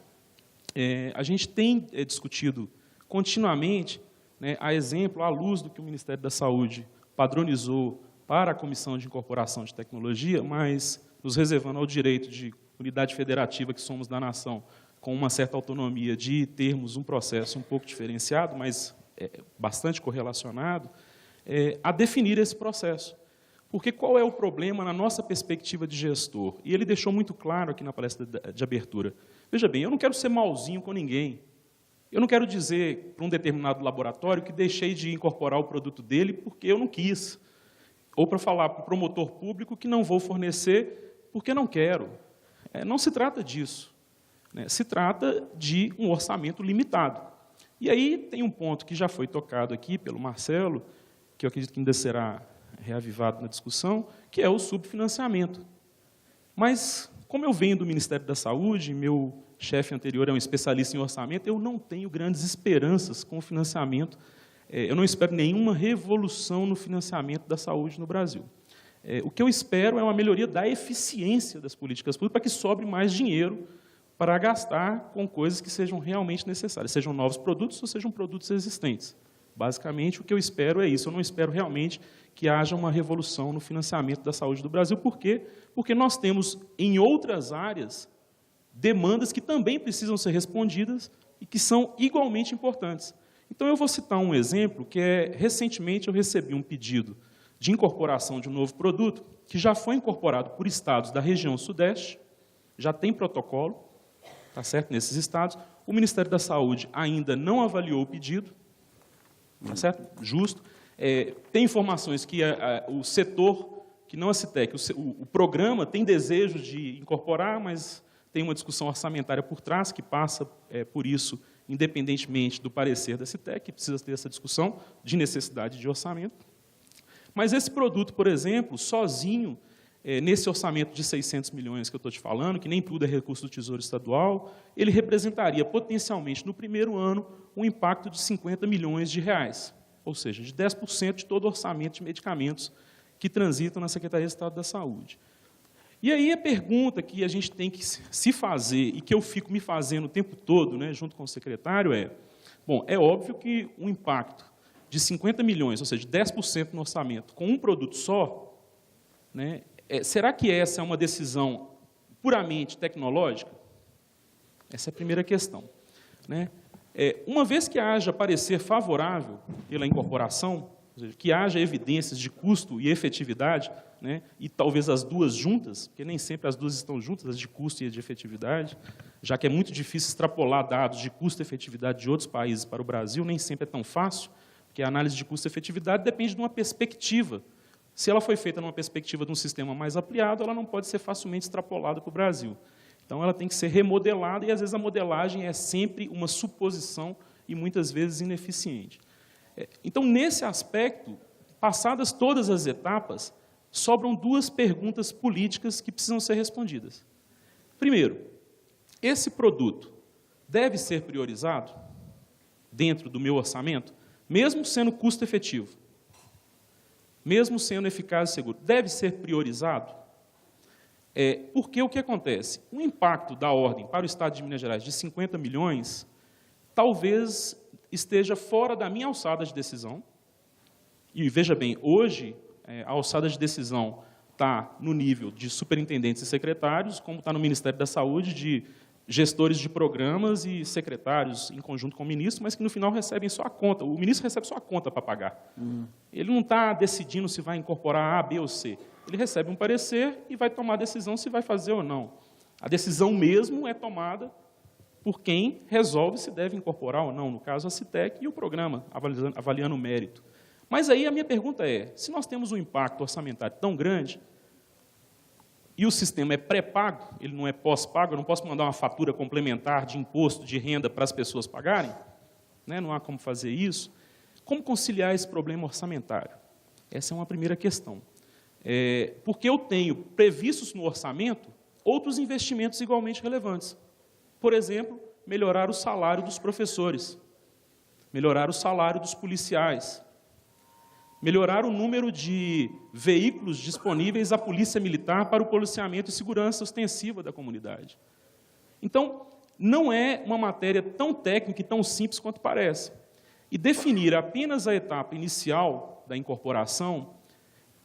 a gente tem discutido continuamente, né, a exemplo, à luz do que o Ministério da Saúde padronizou para a Comissão de Incorporação de Tecnologia, mas nos reservando ao direito de unidade federativa que somos da nação, com uma certa autonomia de termos um processo um pouco diferenciado, mas bastante correlacionado, a definir esse processo. Porque qual é o problema na nossa perspectiva de gestor? E ele deixou muito claro aqui na palestra de abertura. Veja bem, eu não quero ser malzinho com ninguém. Eu não quero dizer para um determinado laboratório que deixei de incorporar o produto dele porque eu não quis. Ou para falar para o promotor público que não vou fornecer porque não quero. Não se trata disso. Se trata de um orçamento limitado. E aí tem um ponto que já foi tocado aqui pelo Marcelo, que eu acredito que ainda será reavivado na discussão, que é o subfinanciamento. Mas, como eu venho do Ministério da Saúde, meu chefe anterior é um especialista em orçamento, eu não tenho grandes esperanças com o financiamento. Eu não espero nenhuma revolução no financiamento da saúde no Brasil. O que eu espero é uma melhoria da eficiência das políticas públicas para que sobre mais dinheiro para gastar com coisas que sejam realmente necessárias, sejam novos produtos ou sejam produtos existentes. Basicamente, o que eu espero é isso. Eu não espero realmente que haja uma revolução no financiamento da saúde do Brasil. Por quê? Porque nós temos, em outras áreas, demandas que também precisam ser respondidas e que são igualmente importantes. Então, eu vou citar um exemplo, que recentemente eu recebi um pedido de incorporação de um novo produto, que já foi incorporado por estados da região Sudeste, já tem protocolo, tá certo? Nesses estados. O Ministério da Saúde ainda não avaliou o pedido, tá certo? Justo. Tem informações que o setor, que não a Citec, o programa tem desejo de incorporar, mas tem uma discussão orçamentária por trás, que passa por isso, independentemente do parecer da Citec, que precisa ter essa discussão de necessidade de orçamento. Mas esse produto, por exemplo, sozinho, nesse orçamento de 600 milhões que eu estou te falando, que nem tudo é recurso do Tesouro Estadual, ele representaria potencialmente, no primeiro ano, um impacto de 50 milhões de reais, ou seja, de 10% de todo o orçamento de medicamentos que transitam na Secretaria de Estado da Saúde. E aí a pergunta que a gente tem que se fazer, e que eu fico me fazendo o tempo todo, né, junto com o secretário, bom, é óbvio que um impacto de 50 milhões, ou seja, 10% no orçamento, com um produto só, né, será que essa é uma decisão puramente tecnológica? Essa é a primeira questão, né? Uma vez que haja parecer favorável pela incorporação, ou seja, que haja evidências de custo e efetividade, né, e talvez as duas juntas, porque nem sempre as duas estão juntas, as de custo e as de efetividade, já que é muito difícil extrapolar dados de custo e efetividade de outros países para o Brasil, nem sempre é tão fácil, porque a análise de custo e efetividade depende de uma perspectiva. Se ela foi feita numa perspectiva de um sistema mais ampliado, ela não pode ser facilmente extrapolada para o Brasil. Então, ela tem que ser remodelada, e, às vezes, a modelagem é sempre uma suposição e, muitas vezes, ineficiente. Então, nesse aspecto, passadas todas as etapas, sobram duas perguntas políticas que precisam ser respondidas. Primeiro, esse produto deve ser priorizado dentro do meu orçamento, mesmo sendo custo efetivo, mesmo sendo eficaz e seguro, deve ser priorizado? Porque o que acontece? O impacto da ordem para o Estado de Minas Gerais de 50 milhões talvez esteja fora da minha alçada de decisão. E, veja bem, hoje a alçada de decisão está no nível de superintendentes e secretários, como está no Ministério da Saúde, de gestores de programas e secretários em conjunto com o ministro, mas que, no final, recebem só a conta. O ministro recebe só a conta para pagar. Ele não está decidindo se vai incorporar A, B ou C. Ele recebe um parecer e vai tomar a decisão se vai fazer ou não. A decisão mesmo é tomada por quem resolve se deve incorporar ou não, no caso, a CITEC e o programa, avaliando o mérito. Mas aí a minha pergunta é, se nós temos um impacto orçamentário tão grande, e o sistema é pré-pago, ele não é pós-pago, eu não posso mandar uma fatura complementar de imposto de renda para as pessoas pagarem, né? Não há como fazer isso. Como conciliar esse problema orçamentário? Essa é uma primeira questão. Porque eu tenho previstos no orçamento outros investimentos igualmente relevantes. Por exemplo, melhorar o salário dos professores, melhorar o salário dos policiais, melhorar o número de veículos disponíveis à Polícia Militar para o policiamento e segurança ostensiva da comunidade. Então, não é uma matéria tão técnica e tão simples quanto parece. E definir apenas a etapa inicial da incorporação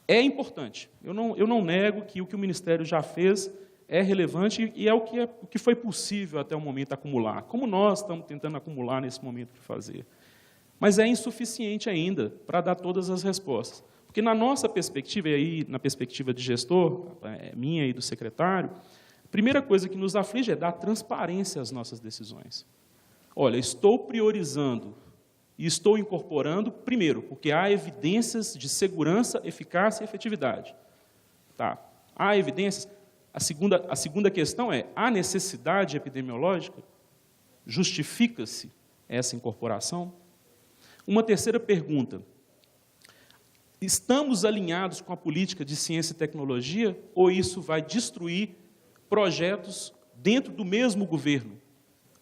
é importante. Eu não nego que o que o Ministério já fez é relevante e é o que foi possível até o momento acumular, como nós estamos tentando acumular nesse momento de fazer. Mas é insuficiente ainda para dar todas as respostas. Porque na nossa perspectiva, e aí na perspectiva de gestor, minha e do secretário, a primeira coisa que nos aflige é dar transparência às nossas decisões. Olha, estou priorizando e estou incorporando, primeiro, porque há evidências de segurança, eficácia e efetividade. Tá. Há evidências. A segunda questão é, há necessidade epidemiológica? Justifica-se essa incorporação? Uma terceira pergunta, estamos alinhados com a política de ciência e tecnologia ou isso vai destruir projetos dentro do mesmo governo?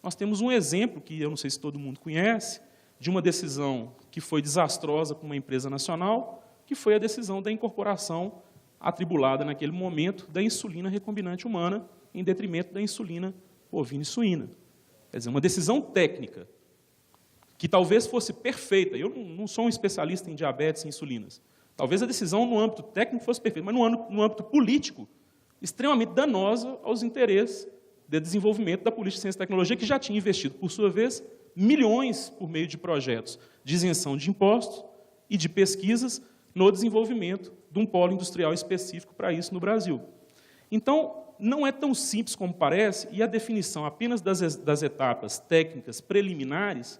Nós temos um exemplo, que eu não sei se todo mundo conhece, de uma decisão que foi desastrosa com uma empresa nacional, que foi a decisão da incorporação atribulada naquele momento da insulina recombinante humana em detrimento da insulina bovina e suína. Quer dizer, uma decisão técnica, que talvez fosse perfeita. Eu não sou um especialista em diabetes e insulinas. Talvez a decisão no âmbito técnico fosse perfeita, mas no âmbito político, extremamente danosa aos interesses de desenvolvimento da política de ciência e tecnologia, que já tinha investido, por sua vez, milhões por meio de projetos de isenção de impostos e de pesquisas no desenvolvimento de um polo industrial específico para isso no Brasil. Então, não é tão simples como parece, e a definição apenas das etapas técnicas preliminares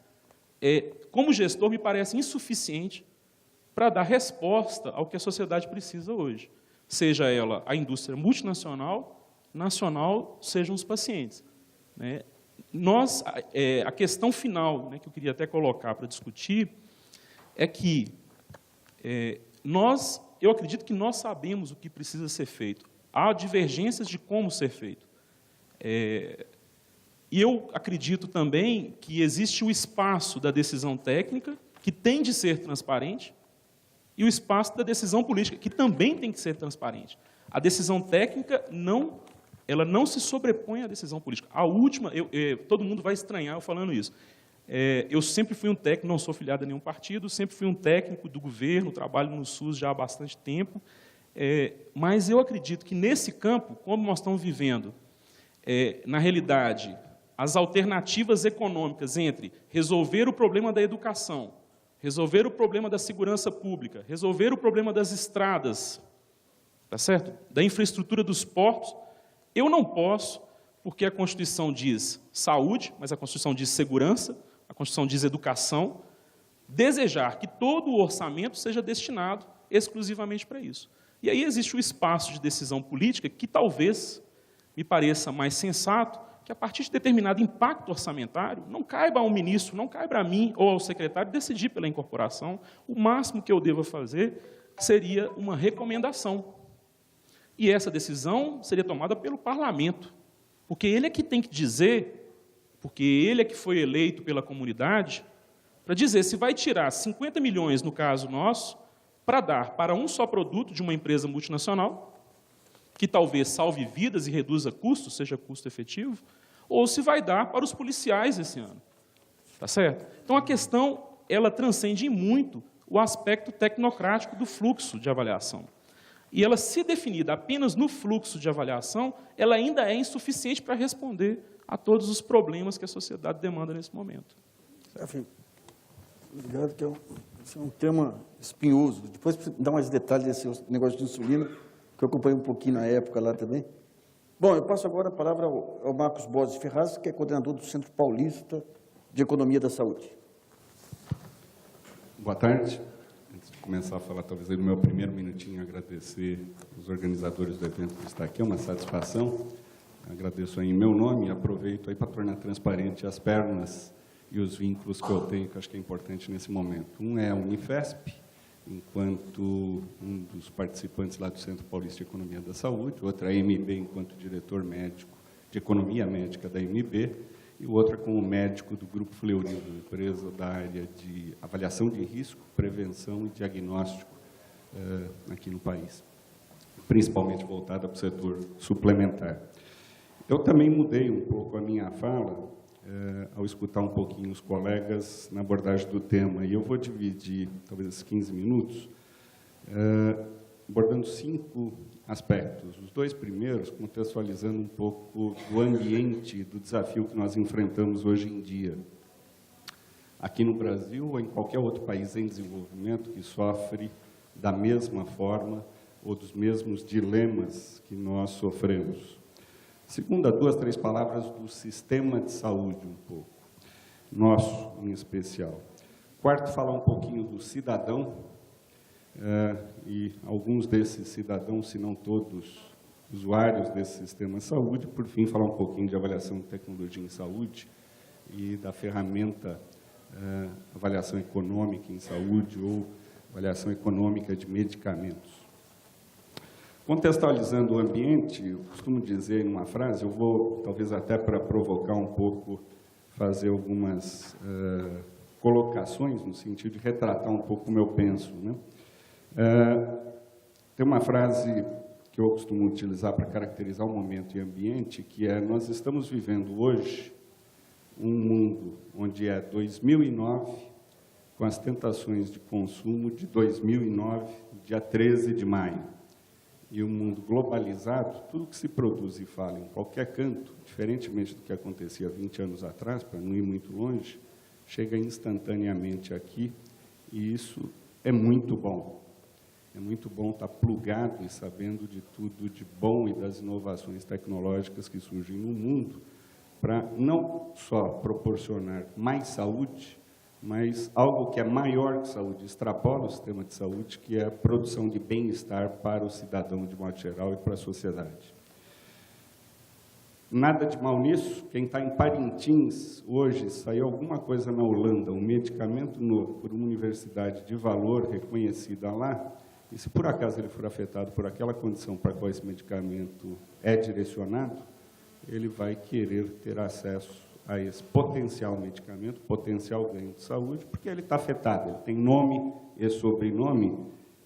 como gestor, me parece insuficiente para dar resposta ao que a sociedade precisa hoje. Seja ela a indústria multinacional, nacional, sejam os pacientes. Né? A questão final, né, que eu queria até colocar para discutir, é que eu acredito que nós sabemos o que precisa ser feito. Há divergências de como ser feito. E eu acredito também que existe o espaço da decisão técnica, que tem de ser transparente, e o espaço da decisão política, que também tem que ser transparente. A decisão técnica ela não se sobrepõe à decisão política. A última, todo mundo vai estranhar eu falando isso. Eu sempre fui um técnico, não sou filiado a nenhum partido, sempre fui um técnico do governo, trabalho no SUS já há bastante tempo, mas eu acredito que nesse campo, como nós estamos vivendo, na realidade, as alternativas econômicas entre resolver o problema da educação, resolver o problema da segurança pública, resolver o problema das estradas, tá certo? Da infraestrutura dos portos, eu não posso, porque a Constituição diz saúde, mas a Constituição diz segurança, a Constituição diz educação, desejar que todo o orçamento seja destinado exclusivamente para isso. E aí existe um espaço de decisão política que talvez me pareça mais sensato, que a partir de determinado impacto orçamentário, não caiba ao ministro, não caiba a mim ou ao secretário decidir pela incorporação. O máximo que eu deva fazer seria uma recomendação. E essa decisão seria tomada pelo parlamento, porque ele é que tem que dizer, porque ele é que foi eleito pela comunidade, para dizer se vai tirar 50 milhões, no caso nosso, para dar para um só produto de uma empresa multinacional, que talvez salve vidas e reduza custos, seja custo efetivo, ou se vai dar para os policiais esse ano. Tá certo? Então, a questão, ela transcende muito o aspecto tecnocrático do fluxo de avaliação. E ela, se definida apenas no fluxo de avaliação, ela ainda é insuficiente para responder a todos os problemas que a sociedade demanda nesse momento. Obrigado, que esse é um tema espinhoso. Depois, dá mais detalhes desse negócio de insulina, que eu acompanhei um pouquinho na época lá também. Bom, eu passo agora a palavra ao Marcos Borges Ferraz, que é coordenador do Centro Paulista de Economia da Saúde. Boa tarde. Antes de começar a falar, talvez, no meu primeiro minutinho, agradecer os organizadores do evento por estar aqui, é uma satisfação. Agradeço aí em meu nome e aproveito aí para tornar transparente as pernas e os vínculos que eu tenho, que eu acho que é importante nesse momento. Um é a Unifesp, enquanto um dos participantes lá do Centro Paulista de Economia da Saúde, outro é a MB, enquanto diretor médico de Economia Médica da MB, e o outro é como médico do Grupo Fleury, empresa da área de avaliação de risco, prevenção e diagnóstico aqui no país, principalmente voltada para o setor suplementar. Eu também mudei um pouco a minha fala ao escutar um pouquinho os colegas na abordagem do tema, e eu vou dividir, talvez, esses 15 minutos, abordando 5 aspectos. Os 2 primeiros, contextualizando um pouco do ambiente, do desafio que nós enfrentamos hoje em dia, aqui no Brasil ou em qualquer outro país em desenvolvimento que sofre da mesma forma ou dos mesmos dilemas que nós sofremos. Segunda, 2, 3 palavras do sistema de saúde, um pouco, nosso em especial. Quarto, falar um pouquinho do cidadão, e alguns desses cidadãos, se não todos, usuários desse sistema de saúde. Por fim, falar um pouquinho de avaliação de tecnologia em saúde e da ferramenta avaliação econômica em saúde ou avaliação econômica de medicamentos. Contextualizando o ambiente, eu costumo dizer em uma frase, eu vou, talvez até para provocar um pouco, fazer algumas colocações, no sentido de retratar um pouco como eu penso, né? Tem uma frase que eu costumo utilizar para caracterizar o momento e ambiente, que é: nós estamos vivendo hoje um mundo onde é 2009, com as tentações de consumo de 2009, dia 13 de maio. E um mundo globalizado, tudo que se produz e fala em qualquer canto, diferentemente do que acontecia 20 anos atrás, para não ir muito longe, chega instantaneamente aqui, e isso é muito bom. É muito bom estar plugado e sabendo de tudo de bom e das inovações tecnológicas que surgem no mundo, para não só proporcionar mais saúde, mas algo que é maior que saúde, extrapola o sistema de saúde, que é a produção de bem-estar para o cidadão de modo geral e para a sociedade. Nada de mal nisso. Quem está em Parintins hoje, saiu alguma coisa na Holanda, um medicamento novo por uma universidade de valor reconhecida lá, e se por acaso ele for afetado por aquela condição para a qual esse medicamento é direcionado, ele vai querer ter acesso a esse potencial medicamento, potencial ganho de saúde, porque ele está afetado, ele tem nome e sobrenome,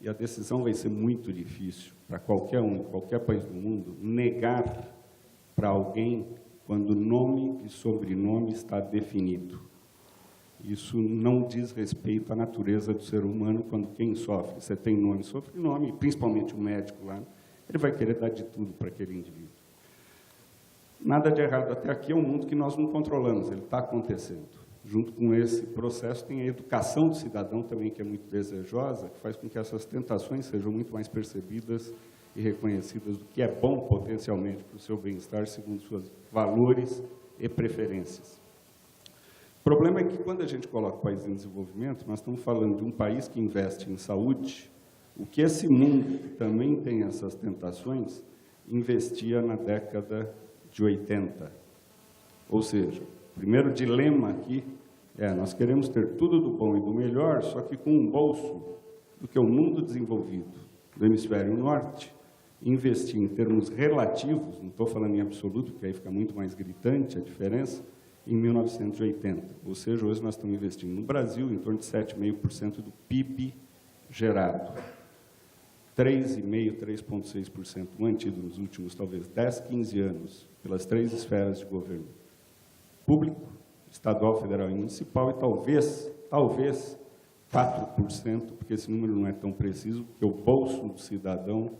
e a decisão vai ser muito difícil para qualquer um, qualquer país do mundo, negar para alguém quando nome e sobrenome está definido. Isso não diz respeito à natureza do ser humano, quando quem sofre, você tem nome e sobrenome, principalmente o médico lá, ele vai querer dar de tudo para aquele indivíduo. Nada de errado até aqui, é um mundo que nós não controlamos, ele está acontecendo. junto com esse processo, tem a educação do cidadão também, que é muito desejosa, que faz com que essas tentações sejam muito mais percebidas e reconhecidas do que é bom potencialmente para o seu bem-estar, segundo seus valores e preferências. O problema é que, quando a gente coloca o país em desenvolvimento, nós estamos falando de um país que investe em saúde, o que esse mundo, que também tem essas tentações, investia na década de 80. Ou seja, o primeiro dilema aqui é, nós queremos ter tudo do bom e do melhor, só que com um bolso do que o mundo desenvolvido do hemisfério norte investir em termos relativos, não estou falando em absoluto, porque aí fica muito mais gritante a diferença, em 1980. Ou seja, hoje nós estamos investindo no Brasil em torno de 7,5% do PIB gerado. 3,5%, 3,6% mantido nos últimos, talvez, 10, 15 anos, pelas 3 esferas de governo. Público, estadual, federal e municipal, e talvez 4%, porque esse número não é tão preciso, porque o bolso do cidadão,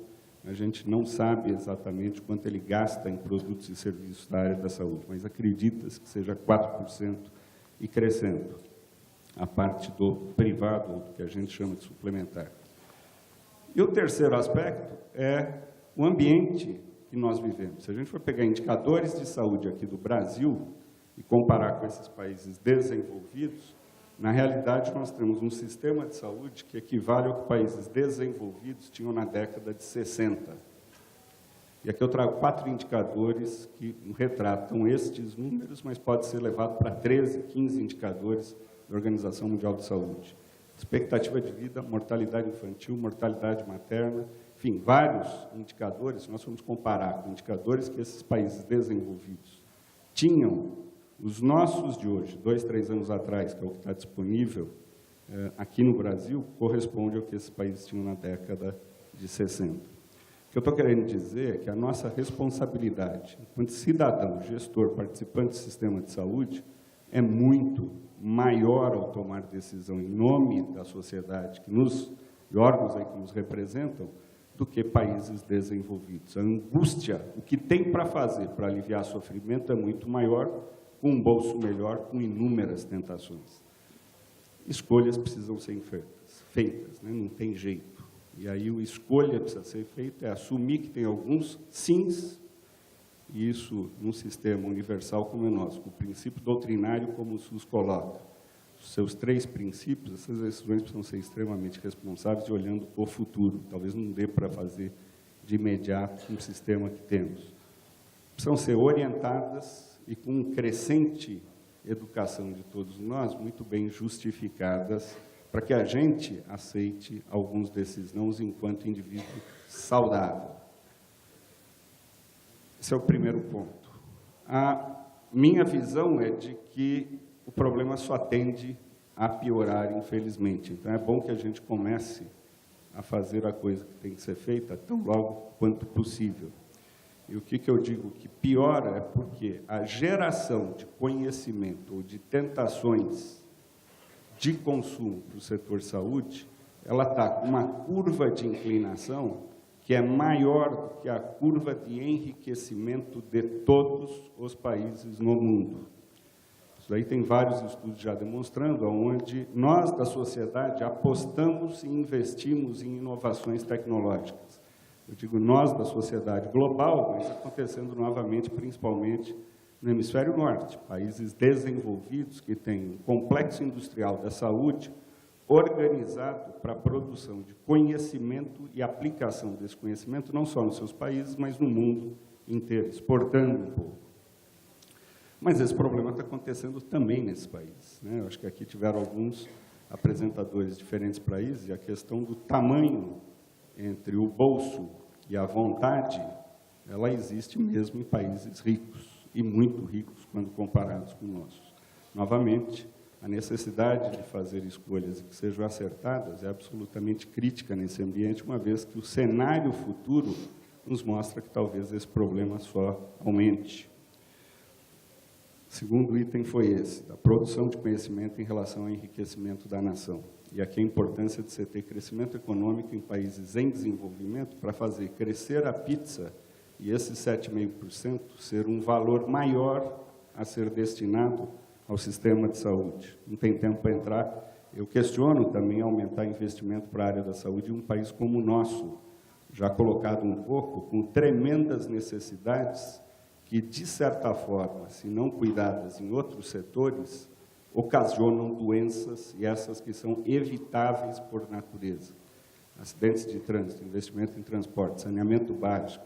a gente não sabe exatamente quanto ele gasta em produtos e serviços da área da saúde, mas acredita-se que seja 4% e crescendo, a parte do privado, ou do que a gente chama de suplementar. E o terceiro aspecto é o ambiente que nós vivemos. Se a gente for pegar indicadores de saúde aqui do Brasil e comparar com esses países desenvolvidos, na realidade, nós temos um sistema de saúde que equivale ao que países desenvolvidos tinham na década de 60. E aqui eu trago 4 indicadores que retratam estes números, mas pode ser levado para 13, 15 indicadores da Organização Mundial de Saúde. Expectativa de vida, mortalidade infantil, mortalidade materna, enfim, vários indicadores. Nós vamos comparar com indicadores que esses países desenvolvidos tinham. Os nossos de hoje, 2, 3 anos atrás, que é o que está disponível aqui no Brasil, corresponde ao que esses países tinham na década de 60. O que eu estou querendo dizer é que a nossa responsabilidade, enquanto cidadão, gestor, participante do sistema de saúde, é muito maior ao tomar decisão em nome da sociedade, e órgãos aí que nos representam, do que países desenvolvidos. A angústia, o que tem para fazer para aliviar sofrimento é muito maior, com um bolso melhor, com inúmeras tentações. Escolhas precisam ser feitas, né? Não tem jeito. E aí a escolha precisa ser feita, é assumir que tem alguns sims, e isso num sistema universal como o nosso, com o princípio doutrinário como o SUS coloca. Os seus 3 princípios, essas decisões precisam ser extremamente responsáveis e olhando o futuro. Talvez não dê para fazer de imediato um sistema que temos. Precisam ser orientadas e com crescente educação de todos nós, muito bem justificadas, para que a gente aceite alguns desses nãos enquanto indivíduo saudável. Esse é o primeiro ponto. A minha visão é de que o problema só tende a piorar, infelizmente. Então, é bom que a gente comece a fazer a coisa que tem que ser feita tão logo quanto possível. E o que eu digo que piora é porque a geração de conhecimento ou de tentações de consumo para o setor saúde, ela está com uma curva de inclinação que é maior do que a curva de enriquecimento de todos os países no mundo. Isso aí tem vários estudos já demonstrando, onde nós, da sociedade, apostamos e investimos em inovações tecnológicas. Eu digo nós, da sociedade global, mas acontecendo novamente, principalmente no hemisfério norte, países desenvolvidos que têm um complexo industrial da saúde organizado para a produção de conhecimento e aplicação desse conhecimento, não só nos seus países, mas no mundo inteiro, exportando um pouco. Mas esse problema está acontecendo também nesse país, né? Eu acho que aqui tiveram alguns apresentadores de diferentes países, e a questão do tamanho entre o bolso e a vontade, ela existe mesmo em países ricos, e muito ricos quando comparados com nossos. Novamente, a necessidade de fazer escolhas que sejam acertadas é absolutamente crítica nesse ambiente, uma vez que o cenário futuro nos mostra que talvez esse problema só aumente. O segundo item foi esse, da produção de conhecimento em relação ao enriquecimento da nação. E aqui a importância de você ter crescimento econômico em países em desenvolvimento para fazer crescer a pizza e esse 7,5% ser um valor maior a ser destinado ao sistema de saúde. Não tem tempo para entrar. Eu questiono também aumentar investimento para a área da saúde em um país como o nosso, já colocado um pouco, com tremendas necessidades que, de certa forma, se não cuidadas em outros setores, ocasionam doenças, e essas que são evitáveis por natureza. Acidentes de trânsito, investimento em transporte, saneamento básico,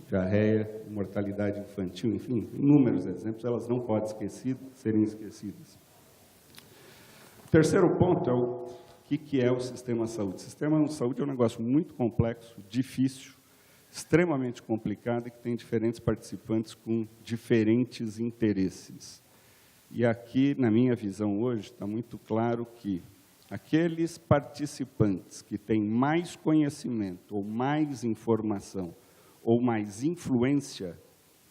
diarreia, mortalidade infantil, enfim, inúmeros exemplos, elas não podem serem esquecidas. O terceiro ponto é o que é o sistema de saúde. O sistema de saúde é um negócio muito complexo, difícil, extremamente complicado e que tem diferentes participantes com diferentes interesses. E aqui, na minha visão hoje, está muito claro que aqueles participantes que têm mais conhecimento, ou mais informação, ou mais influência,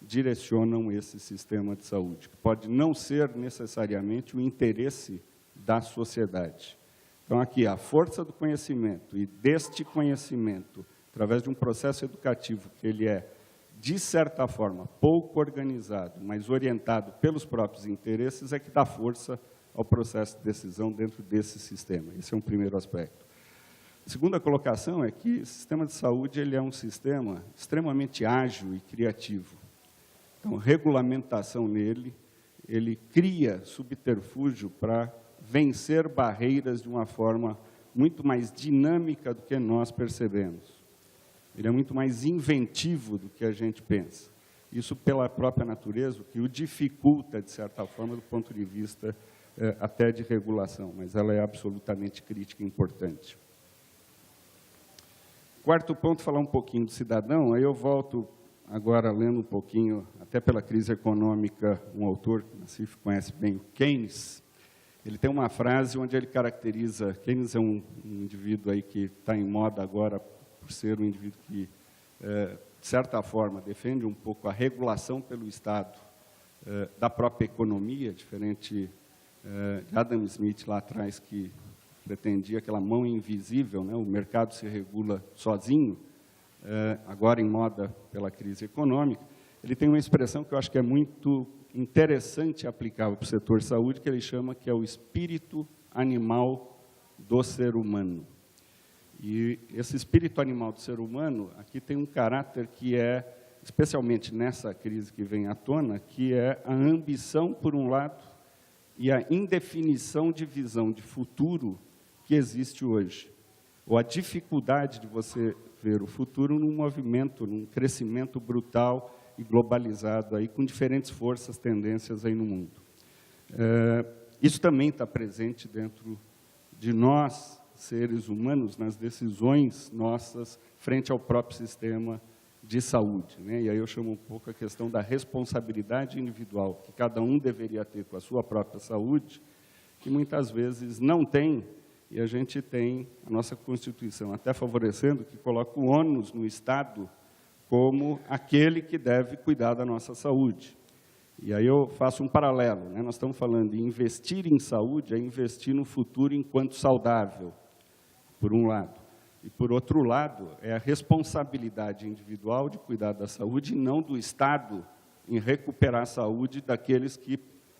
direcionam esse sistema de saúde, que pode não ser necessariamente o interesse da sociedade. Então, aqui, a força do conhecimento, e deste conhecimento, através de um processo educativo que ele é, de certa forma, pouco organizado, mas orientado pelos próprios interesses, é que dá força ao processo de decisão dentro desse sistema. Esse é um primeiro aspecto. A segunda colocação é que o sistema de saúde ele é um sistema extremamente ágil e criativo. Então, regulamentação nele, ele cria subterfúgio para vencer barreiras de uma forma muito mais dinâmica do que nós percebemos. Ele é muito mais inventivo do que a gente pensa. Isso pela própria natureza, o que o dificulta, de certa forma, do ponto de vista até de regulação, mas ela é absolutamente crítica e importante. Quarto ponto, falar um pouquinho do cidadão, aí eu volto agora lendo um pouquinho, até pela crise econômica, um autor que o Nassif conhece bem, o Keynes. Ele tem uma frase onde ele caracteriza, Keynes é um indivíduo aí que está em moda agora, por ser um indivíduo que, de certa forma, defende um pouco a regulação pelo Estado da própria economia, diferente de Adam Smith lá atrás, que pretendia aquela mão invisível, né? O mercado se regula sozinho, agora em moda pela crise econômica. Ele tem uma expressão que eu acho que é muito interessante e aplicável para o setor saúde, que ele chama que é o espírito animal do ser humano. E esse espírito animal do ser humano, aqui tem um caráter que é, especialmente nessa crise que vem à tona, que é a ambição, por um lado, e a indefinição de visão de futuro que existe hoje. Ou a dificuldade de você ver o futuro num movimento, num crescimento brutal e globalizado, aí, com diferentes forças, tendências aí no mundo. Isso também está presente dentro de nós, seres humanos, nas decisões nossas frente ao próprio sistema de saúde, né? E aí eu chamo um pouco a questão da responsabilidade individual que cada um deveria ter com a sua própria saúde, que muitas vezes não tem, e a gente tem a nossa Constituição até favorecendo, que coloca o ônus no Estado como aquele que deve cuidar da nossa saúde. E aí eu faço um paralelo, né? Nós estamos falando de investir em saúde, é investir no futuro enquanto saudável, por um lado. E, por outro lado, é a responsabilidade individual de cuidar da saúde e não do Estado em recuperar a saúde daqueles que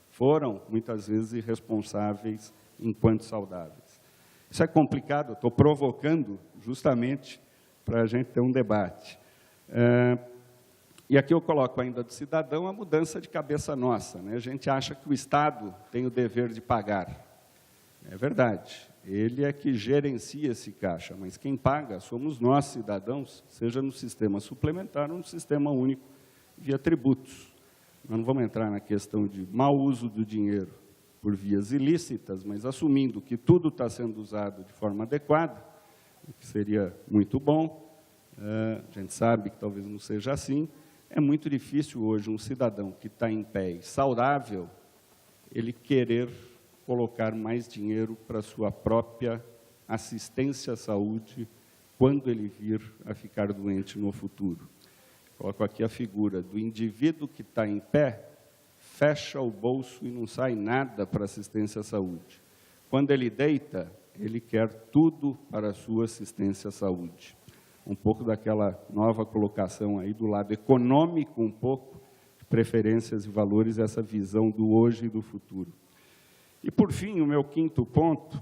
foram, muitas vezes, irresponsáveis enquanto saudáveis. Isso é complicado, eu estou provocando justamente para a gente ter um debate. E aqui eu coloco ainda do cidadão a mudança de cabeça nossa, né? A gente acha que o Estado tem o dever de pagar. É verdade, ele é que gerencia esse caixa, mas quem paga somos nós, cidadãos, seja no sistema suplementar ou no sistema único via tributos. Nós não vamos entrar na questão de mau uso do dinheiro por vias ilícitas, mas assumindo que tudo está sendo usado de forma adequada, o que seria muito bom, a gente sabe que talvez não seja assim, é muito difícil hoje um cidadão que está em pé e saudável, ele querer colocar mais dinheiro para a sua própria assistência à saúde quando ele vir a ficar doente no futuro. Coloco aqui a figura do indivíduo que está em pé, fecha o bolso e não sai nada para assistência à saúde. Quando ele deita, ele quer tudo para a sua assistência à saúde. Um pouco daquela nova colocação aí do lado econômico, um pouco, preferências e valores, essa visão do hoje e do futuro. E, por fim, o meu quinto ponto,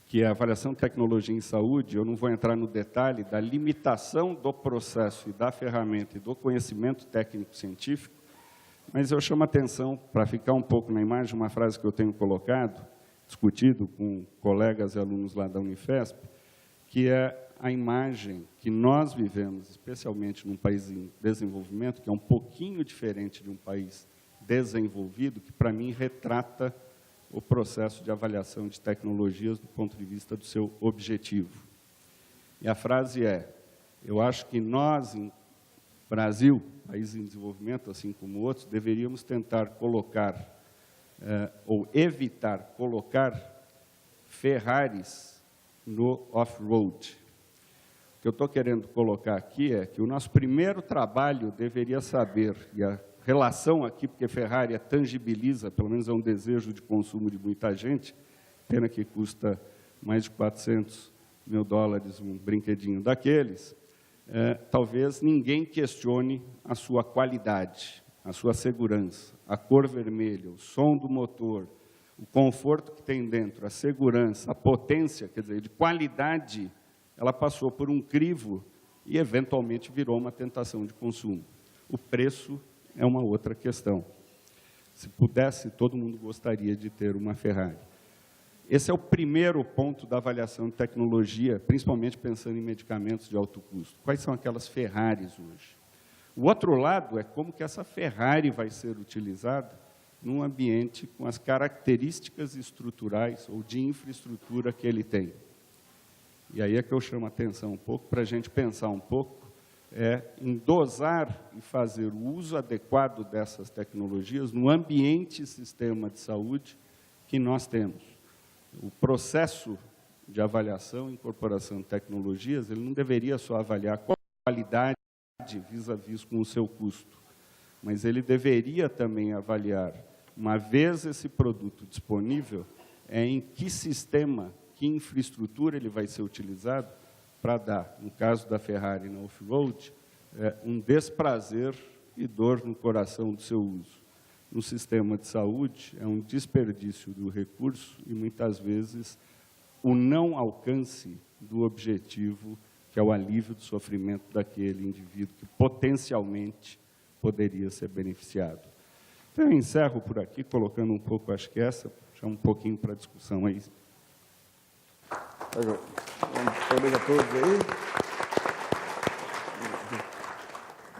que é a avaliação de tecnologia em saúde, eu não vou entrar no detalhe da limitação do processo e da ferramenta e do conhecimento técnico-científico, mas eu chamo a atenção, para ficar um pouco na imagem, uma frase que eu tenho colocado, discutido com colegas e alunos lá da Unifesp, que é a imagem que nós vivemos, especialmente num país em desenvolvimento, que é um pouquinho diferente de um país desenvolvido, que, para mim, retrata o processo de avaliação de tecnologias do ponto de vista do seu objetivo. E a frase é: eu acho que nós, em Brasil, país em desenvolvimento, assim como outros, deveríamos tentar colocar, ou evitar colocar, Ferraris no off-road. O que eu estou querendo colocar aqui é que o nosso primeiro trabalho deveria saber, e a relação aqui, porque Ferrari tangibiliza, pelo menos é um desejo de consumo de muita gente, pena que custa mais de 400 mil dólares um brinquedinho daqueles, talvez ninguém questione a sua qualidade, a sua segurança, a cor vermelha, o som do motor, o conforto que tem dentro, a segurança, a potência, quer dizer, de qualidade, ela passou por um crivo e, eventualmente, virou uma tentação de consumo. O preço é uma outra questão. Se pudesse, todo mundo gostaria de ter uma Ferrari. Esse é o primeiro ponto da avaliação de tecnologia, principalmente pensando em medicamentos de alto custo. Quais são aquelas Ferraris hoje? O outro lado é como que essa Ferrari vai ser utilizada num ambiente com as características estruturais ou de infraestrutura que ele tem. E aí é que eu chamo a atenção um pouco, para a gente pensar um pouco, em dosar e fazer o uso adequado dessas tecnologias no ambiente e sistema de saúde que nós temos. O processo de avaliação e incorporação de tecnologias, ele não deveria só avaliar qual a qualidade vis-à-vis com o seu custo, mas ele deveria também avaliar, uma vez esse produto disponível, em que sistema, que infraestrutura ele vai ser utilizado para dar, no caso da Ferrari na off-road, um desprazer e dor no coração do seu uso. No sistema de saúde, é um desperdício do recurso e, muitas vezes, o não alcance do objetivo, que é o alívio do sofrimento daquele indivíduo que potencialmente poderia ser beneficiado. Então, eu encerro por aqui, colocando um pouco, acho que essa, já um pouquinho para a discussão aí. Parabéns a todos aí.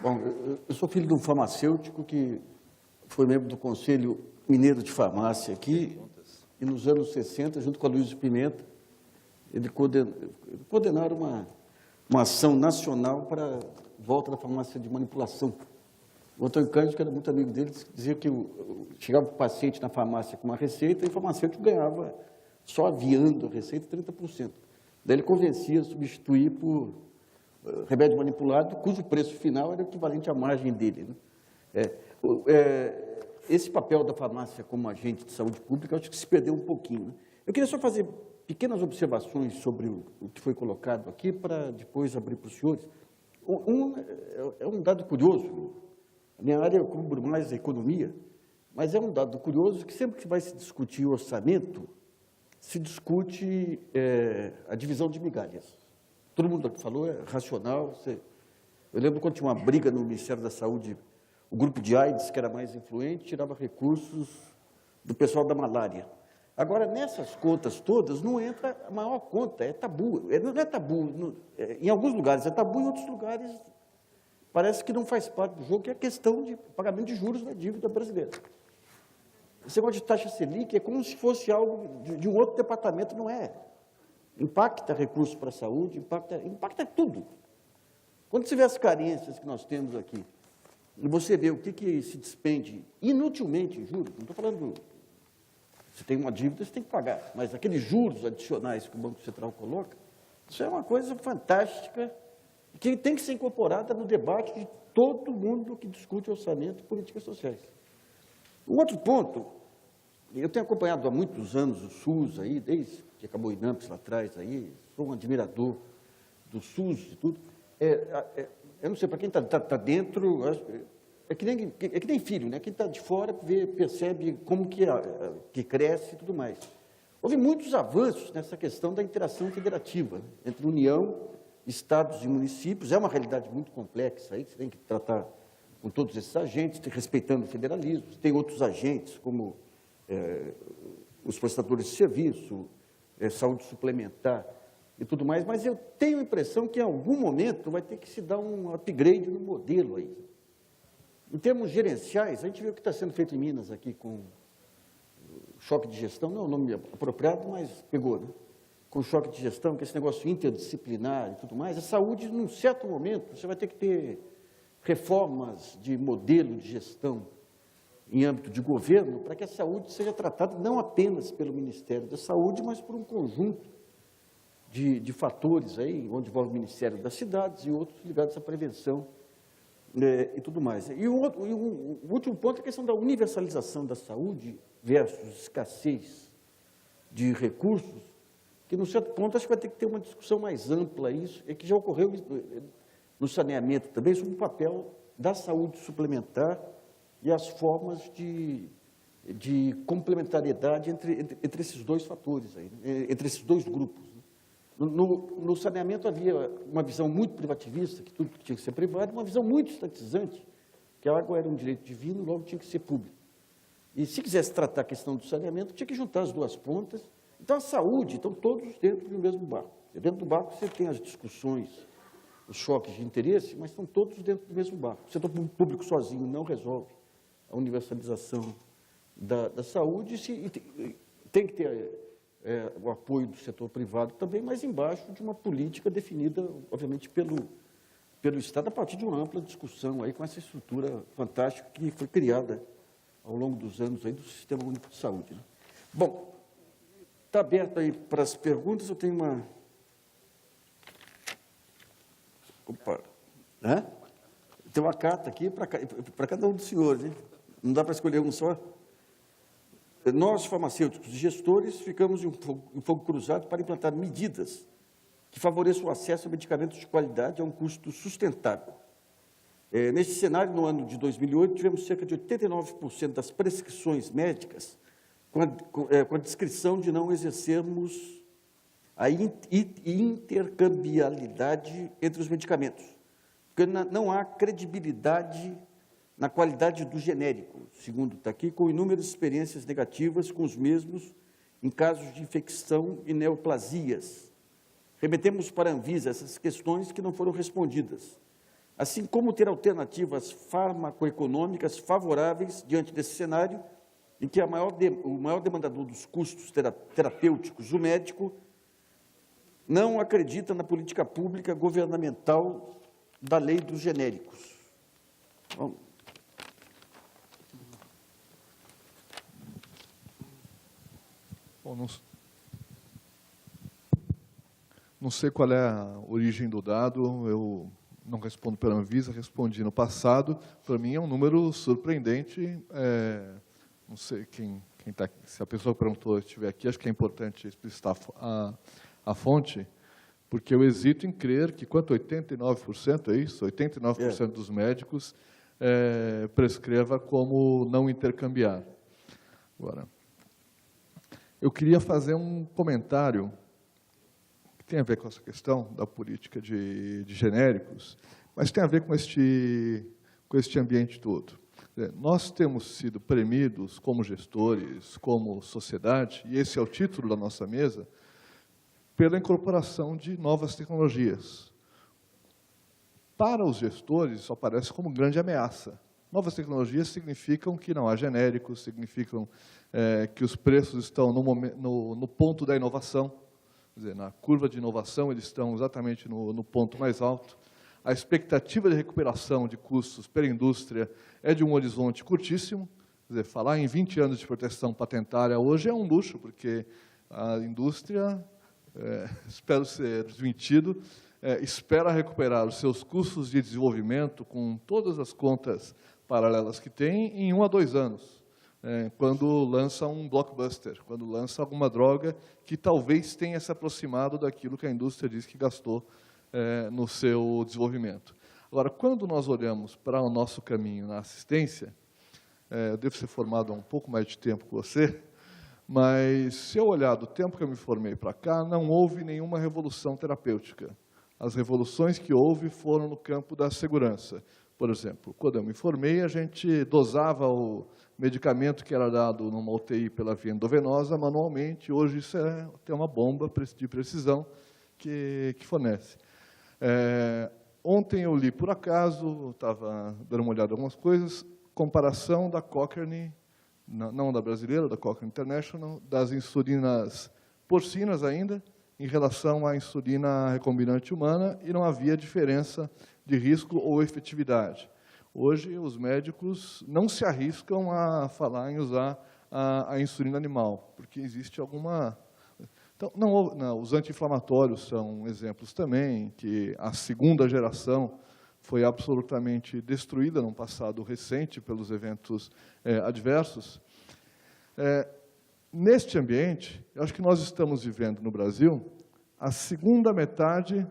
Bom, eu sou filho de um farmacêutico que foi membro do Conselho Mineiro de Farmácia aqui, e nos anos 60, junto com a Luiz Pimenta, eles coordenaram uma ação nacional para a volta da farmácia de manipulação. O Antônio Cândido, que era muito amigo dele, dizia que chegava o paciente na farmácia com uma receita e o farmacêutico ganhava, só aviando a receita, 30%. Daí ele convencia a substituir por remédio manipulado, cujo preço final era equivalente à margem dele, né? Esse papel da farmácia como agente de saúde pública, eu acho que se perdeu um pouquinho, né? Eu queria só fazer pequenas observações sobre o que foi colocado aqui, para depois abrir para os senhores. É um dado curioso, a minha área eu cubro mais a economia, mas é um dado curioso que sempre que vai se discutir o orçamento, se discute a divisão de migalhas. Todo mundo aqui falou, é racional. Eu lembro quando tinha uma briga no Ministério da Saúde, o grupo de AIDS, que era mais influente, tirava recursos do pessoal da malária. Agora, nessas contas todas, não entra a maior conta, é tabu. Não é tabu, em alguns lugares é tabu, em outros lugares parece que não faz parte do jogo, que é a questão de pagamento de juros da dívida brasileira. Esse negócio de taxa Selic é como se fosse algo de um outro departamento, não é. Impacta recursos para a saúde, impacta tudo. Quando você vê as carências que nós temos aqui, e você vê o que se despende inutilmente em juros, não estou falando, você tem uma dívida, você tem que pagar, mas aqueles juros adicionais que o Banco Central coloca, isso é uma coisa fantástica, que tem que ser incorporada no debate de todo mundo que discute orçamento e políticas sociais. Um outro ponto, eu tenho acompanhado há muitos anos o SUS, aí, desde que acabou o INAMPS lá atrás, aí, sou um admirador do SUS e tudo. Eu não sei, para quem está dentro, é que nem filho, né? Quem está de fora percebe como que cresce e tudo mais. Houve muitos avanços nessa questão da interação federativa, né, entre União, estados e municípios. É uma realidade muito complexa, aí você tem que tratar com todos esses agentes, respeitando o federalismo. Tem outros agentes, como os prestadores de serviço, saúde suplementar e tudo mais, mas eu tenho a impressão que, em algum momento, vai ter que se dar um upgrade no modelo aí. Em termos gerenciais, a gente vê o que está sendo feito em Minas aqui com choque de gestão, não é o nome apropriado, mas pegou, né? Com choque de gestão, que esse negócio interdisciplinar e tudo mais. A saúde, num certo momento, você vai ter que ter reformas de modelo de gestão em âmbito de governo, para que a saúde seja tratada não apenas pelo Ministério da Saúde, mas por um conjunto de fatores aí, onde envolve o Ministério das Cidades e outros ligados à prevenção e tudo mais. E o último ponto é a questão da universalização da saúde versus escassez de recursos, que, num certo ponto, acho que vai ter que ter uma discussão mais ampla isso, e que já ocorreu no saneamento também, sobre o papel da saúde suplementar e as formas de complementariedade entre esses dois fatores, aí, entre esses dois grupos. No saneamento havia uma visão muito privativista, que tudo tinha que ser privado, uma visão muito estatizante, que a água era um direito divino, logo tinha que ser público. E se quisesse tratar a questão do saneamento, tinha que juntar as duas pontas. Então, a saúde, estão todos dentro do mesmo barco. Dentro do barco você tem as discussões, os choques de interesse, mas estão todos dentro do mesmo barco. O setor público sozinho não resolve a universalização da saúde, e tem que ter o apoio do setor privado também, mas embaixo de uma política definida, obviamente, pelo Estado, a partir de uma ampla discussão aí com essa estrutura fantástica que foi criada ao longo dos anos aí do Sistema Único de Saúde, né? Bom, está aberto aí para as perguntas. Eu tenho uma... Opa! Hã? Tem uma carta aqui para cada um dos senhores, hein? Não dá para escolher um só? Nós, farmacêuticos e gestores, ficamos em fogo cruzado para implantar medidas que favoreçam o acesso a medicamentos de qualidade a um custo sustentável. Neste cenário, no ano de 2008, tivemos cerca de 89% das prescrições médicas com a descrição de não exercermos a intercambiabilidade entre os medicamentos, porque não há credibilidade na qualidade do genérico, segundo está aqui, com inúmeras experiências negativas com os mesmos em casos de infecção e neoplasias. Remetemos para a Anvisa essas questões que não foram respondidas, assim como ter alternativas farmacoeconômicas favoráveis diante desse cenário, em que o maior demandador dos custos terapêuticos, o médico, não acredita na política pública governamental da lei dos genéricos. Bom, não sei qual é a origem do dado, eu não respondo pela Anvisa, respondi no passado. Para mim é um número surpreendente. Não sei quem está aqui, se a pessoa que perguntou estiver aqui, acho que é importante explicitar a fonte, porque eu hesito em crer que, quanto 89%, é isso? 89% dos médicos prescreva como não intercambiar. Agora, eu queria fazer um comentário que tem a ver com essa questão da política de genéricos, mas tem a ver com este ambiente todo. Nós temos sido premidos como gestores, como sociedade, e esse é o título da nossa mesa, pela incorporação de novas tecnologias. Para os gestores, isso aparece como grande ameaça. Novas tecnologias significam que não há genéricos, significam que os preços estão no ponto da inovação, quer dizer, na curva de inovação eles estão exatamente no ponto mais alto. A expectativa de recuperação de custos pela indústria é de um horizonte curtíssimo, quer dizer, falar em 20 anos de proteção patentária hoje é um luxo, porque a indústria, espero ser desmentido, espera recuperar os seus custos de desenvolvimento com todas as contas paralelas que tem em 1 a 2 anos, quando lança um blockbuster, quando lança alguma droga que talvez tenha se aproximado daquilo que a indústria diz que gastou no seu desenvolvimento. Agora, quando nós olhamos para o nosso caminho na assistência, eu devo ser formado há um pouco mais de tempo que você, mas se eu olhar do tempo que eu me formei para cá, não houve nenhuma revolução terapêutica. As revoluções que houve foram no campo da segurança. Por exemplo, quando eu me formei, a gente dosava o medicamento que era dado numa UTI pela via endovenosa manualmente. Hoje isso tem uma bomba de precisão que fornece. Ontem eu li, por acaso, estava dando uma olhada em algumas coisas, comparação da Cochrane, não da brasileira, da Cochrane International, das insulinas porcinas ainda, em relação à insulina recombinante humana, e não havia diferença de risco ou efetividade. Hoje, os médicos não se arriscam a falar em usar a insulina animal, porque existe alguma... Então, não, os anti-inflamatórios são exemplos também, que a segunda geração foi absolutamente destruída num passado recente pelos eventos adversos. Neste ambiente, eu acho que nós estamos vivendo no Brasil a segunda metade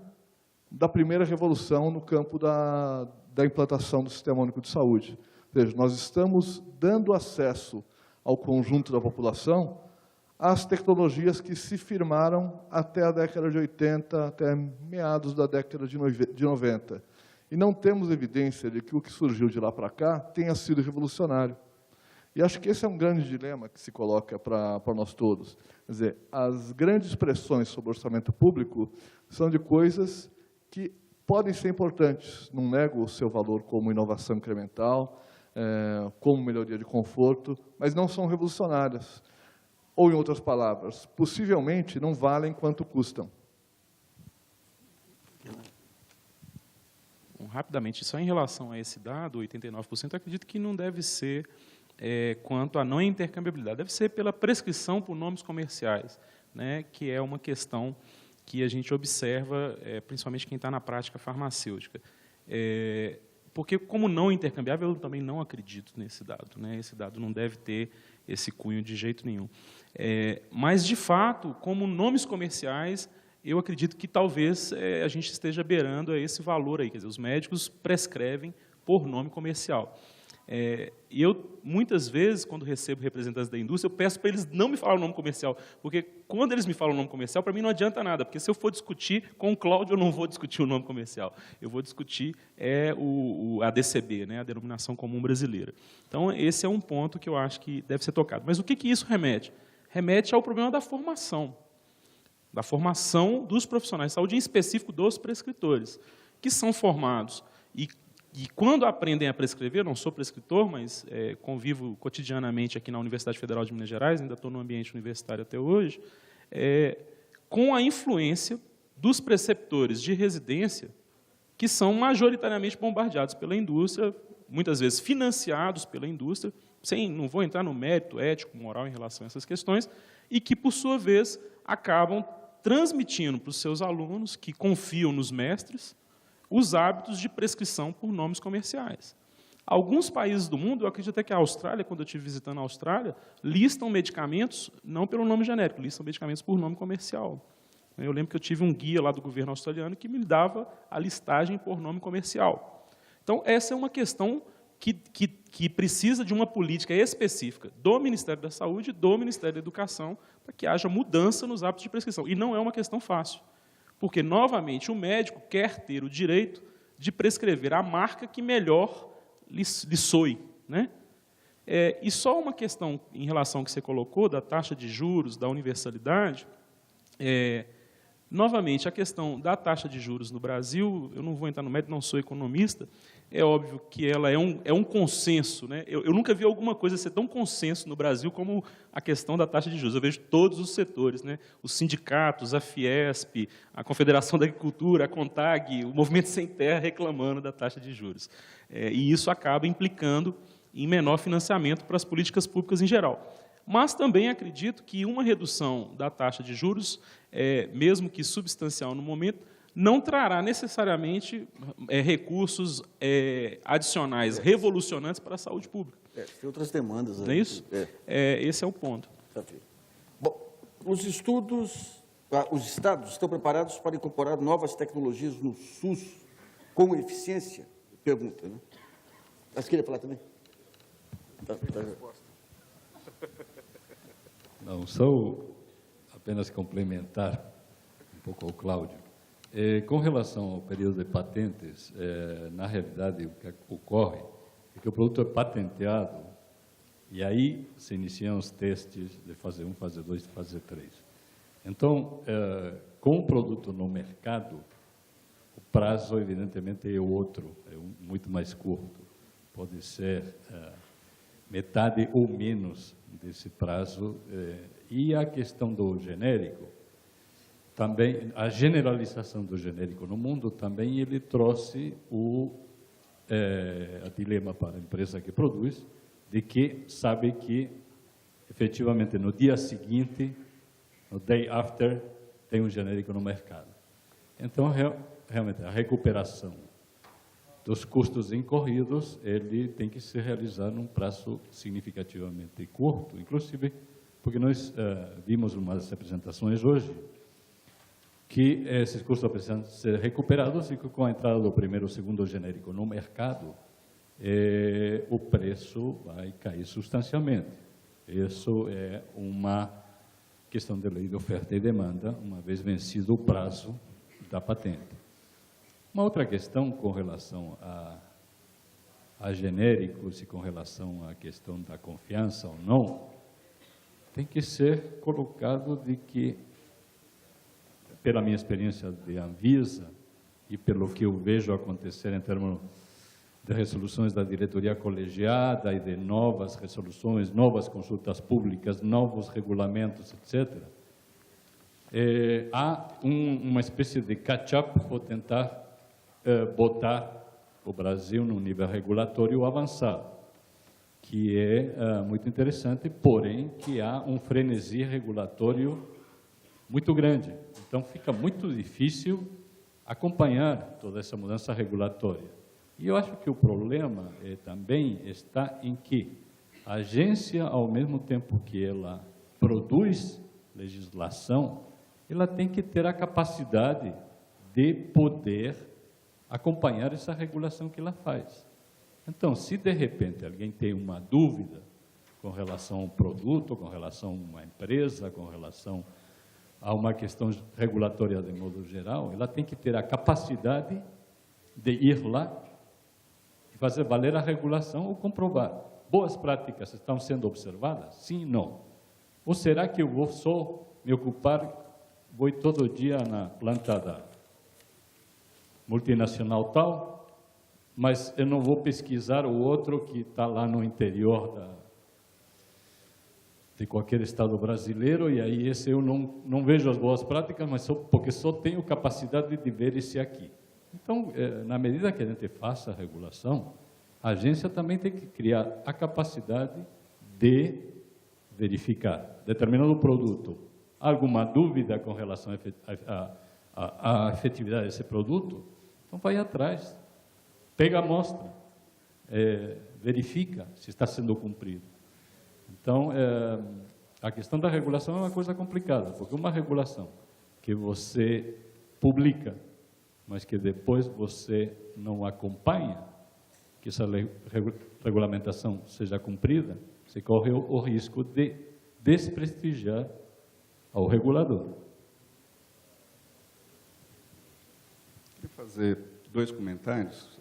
da primeira revolução no campo da implantação do Sistema Único de Saúde. Ou seja, nós estamos dando acesso ao conjunto da população às tecnologias que se firmaram até a década de 80, até meados da década de 90. E não temos evidência de que o que surgiu de lá para cá tenha sido revolucionário. E acho que esse é um grande dilema que se coloca para nós todos. Quer dizer, as grandes pressões sobre o orçamento público são de coisas que podem ser importantes. Não nego o seu valor como inovação incremental, como melhoria de conforto, mas não são revolucionárias. Ou, em outras palavras, possivelmente não valem quanto custam. Rapidamente, só em relação a esse dado, 89%, eu acredito que não deve ser quanto à não intercambiabilidade, deve ser pela prescrição por nomes comerciais, né, que é uma questão que a gente observa, principalmente quem está na prática farmacêutica. Porque, como não intercambiável, eu também não acredito nesse dado, né, esse dado não deve ter esse cunho de jeito nenhum. Mas, de fato, como nomes comerciais, eu acredito que talvez a gente esteja beirando esse valor aí, quer dizer, os médicos prescrevem por nome comercial. E eu, muitas vezes, quando recebo representantes da indústria, eu peço para eles não me falar o nome comercial, porque quando eles me falam o nome comercial, para mim não adianta nada, porque se eu for discutir com o Cláudio, eu não vou discutir o nome comercial, eu vou discutir a DCB, né, a Denominação Comum Brasileira. Então, esse é um ponto que eu acho que deve ser tocado. Mas o que isso remete? Remete ao problema da formação dos profissionais de saúde, em específico dos prescritores, que são formados e quando aprendem a prescrever, eu não sou prescritor, mas convivo cotidianamente aqui na Universidade Federal de Minas Gerais, ainda estou no ambiente universitário até hoje, com a influência dos preceptores de residência, que são majoritariamente bombardeados pela indústria, muitas vezes financiados pela indústria, não vou entrar no mérito ético, moral em relação a essas questões, e que, por sua vez, acabam transmitindo para os seus alunos, que confiam nos mestres, os hábitos de prescrição por nomes comerciais. Alguns países do mundo, eu acredito até que a Austrália, quando eu estive visitando a Austrália, listam medicamentos não pelo nome genérico, listam medicamentos por nome comercial. Eu lembro que eu tive um guia lá do governo australiano que me dava a listagem por nome comercial. Então, essa é uma questão que precisa de uma política específica do Ministério da Saúde e do Ministério da Educação para que haja mudança nos hábitos de prescrição. E não é uma questão fácil. Porque, novamente, o médico quer ter o direito de prescrever a marca que melhor lhe soe, né? E só uma questão em relação ao que você colocou, da taxa de juros, da universalidade, novamente, a questão da taxa de juros no Brasil, eu não vou entrar no mérito, não sou economista, é óbvio que ela é um consenso, né? Eu nunca vi alguma coisa ser tão consenso no Brasil como a questão da taxa de juros. Eu vejo todos os setores, né? Os sindicatos, a Fiesp, a Confederação da Agricultura, a CONTAG, o Movimento Sem Terra reclamando da taxa de juros. E isso acaba implicando em menor financiamento para as políticas públicas em geral. Mas também acredito que uma redução da taxa de juros, mesmo que substancial no momento, não trará necessariamente recursos adicionais, revolucionantes para a saúde pública. Tem outras demandas. Não é isso? Esse é o ponto. Bom, os estados estão preparados para incorporar novas tecnologias no SUS com eficiência? Pergunta, né? Mas queria falar também? Tá. Não, só apenas complementar um pouco ao Cláudio. Com relação ao período de patentes, na realidade, o que ocorre é que o produto é patenteado e aí se iniciam os testes de fase 1, fase 2 e fase 3. Então, com o produto no mercado, o prazo, evidentemente, é outro, muito mais curto. Pode ser metade ou menos desse prazo. E a questão do genérico, também, a generalização do genérico no mundo, também ele trouxe o dilema para a empresa que produz, de que sabe que, efetivamente, no dia seguinte, no day after, tem um genérico no mercado. Então, realmente, a recuperação dos custos incorridos, ele tem que se realizar num prazo significativamente curto, inclusive porque nós vimos em uma das apresentações hoje que esses custos precisam ser recuperados e que com a entrada do primeiro ou segundo genérico no mercado, o preço vai cair substancialmente. Isso é uma questão de lei de oferta e demanda, uma vez vencido o prazo da patente. Uma outra questão com relação a genéricos e com relação à questão da confiança ou não, tem que ser colocado de que, pela minha experiência de Anvisa e pelo que eu vejo acontecer em termos de resoluções da diretoria colegiada e de novas resoluções, novas consultas públicas, novos regulamentos, etc., há uma espécie de catch-up por tentar botar o Brasil num nível regulatório avançado, que é muito interessante, porém que há um frenesi regulatório muito grande. Então, fica muito difícil acompanhar toda essa mudança regulatória. E eu acho que o problema também está em que a agência, ao mesmo tempo que ela produz legislação, ela tem que ter a capacidade de poder acompanhar essa regulação que ela faz. Então, se de repente alguém tem uma dúvida com relação a um produto, com relação a uma empresa, com relação a uma questão regulatória de modo geral, ela tem que ter a capacidade de ir lá e fazer valer a regulação ou comprovar. Boas práticas estão sendo observadas? Sim, não. Ou será que eu vou só me ocupar, vou ir todo dia na planta da multinacional tal, mas eu não vou pesquisar o outro que está lá no interior de qualquer estado brasileiro, e aí esse eu não vejo as boas práticas, mas porque só tenho capacidade de ver esse aqui. Então, na medida que a gente faça a regulação, a agência também tem que criar a capacidade de verificar determinado produto. Há alguma dúvida com relação à efetividade desse produto? Então, vai atrás, pega a amostra, verifica se está sendo cumprido. Então, a questão da regulação é uma coisa complicada, porque uma regulação que você publica, mas que depois você não acompanha, que essa regulamentação seja cumprida, você corre o risco de desprestigiar ao regulador. Queria fazer dois comentários.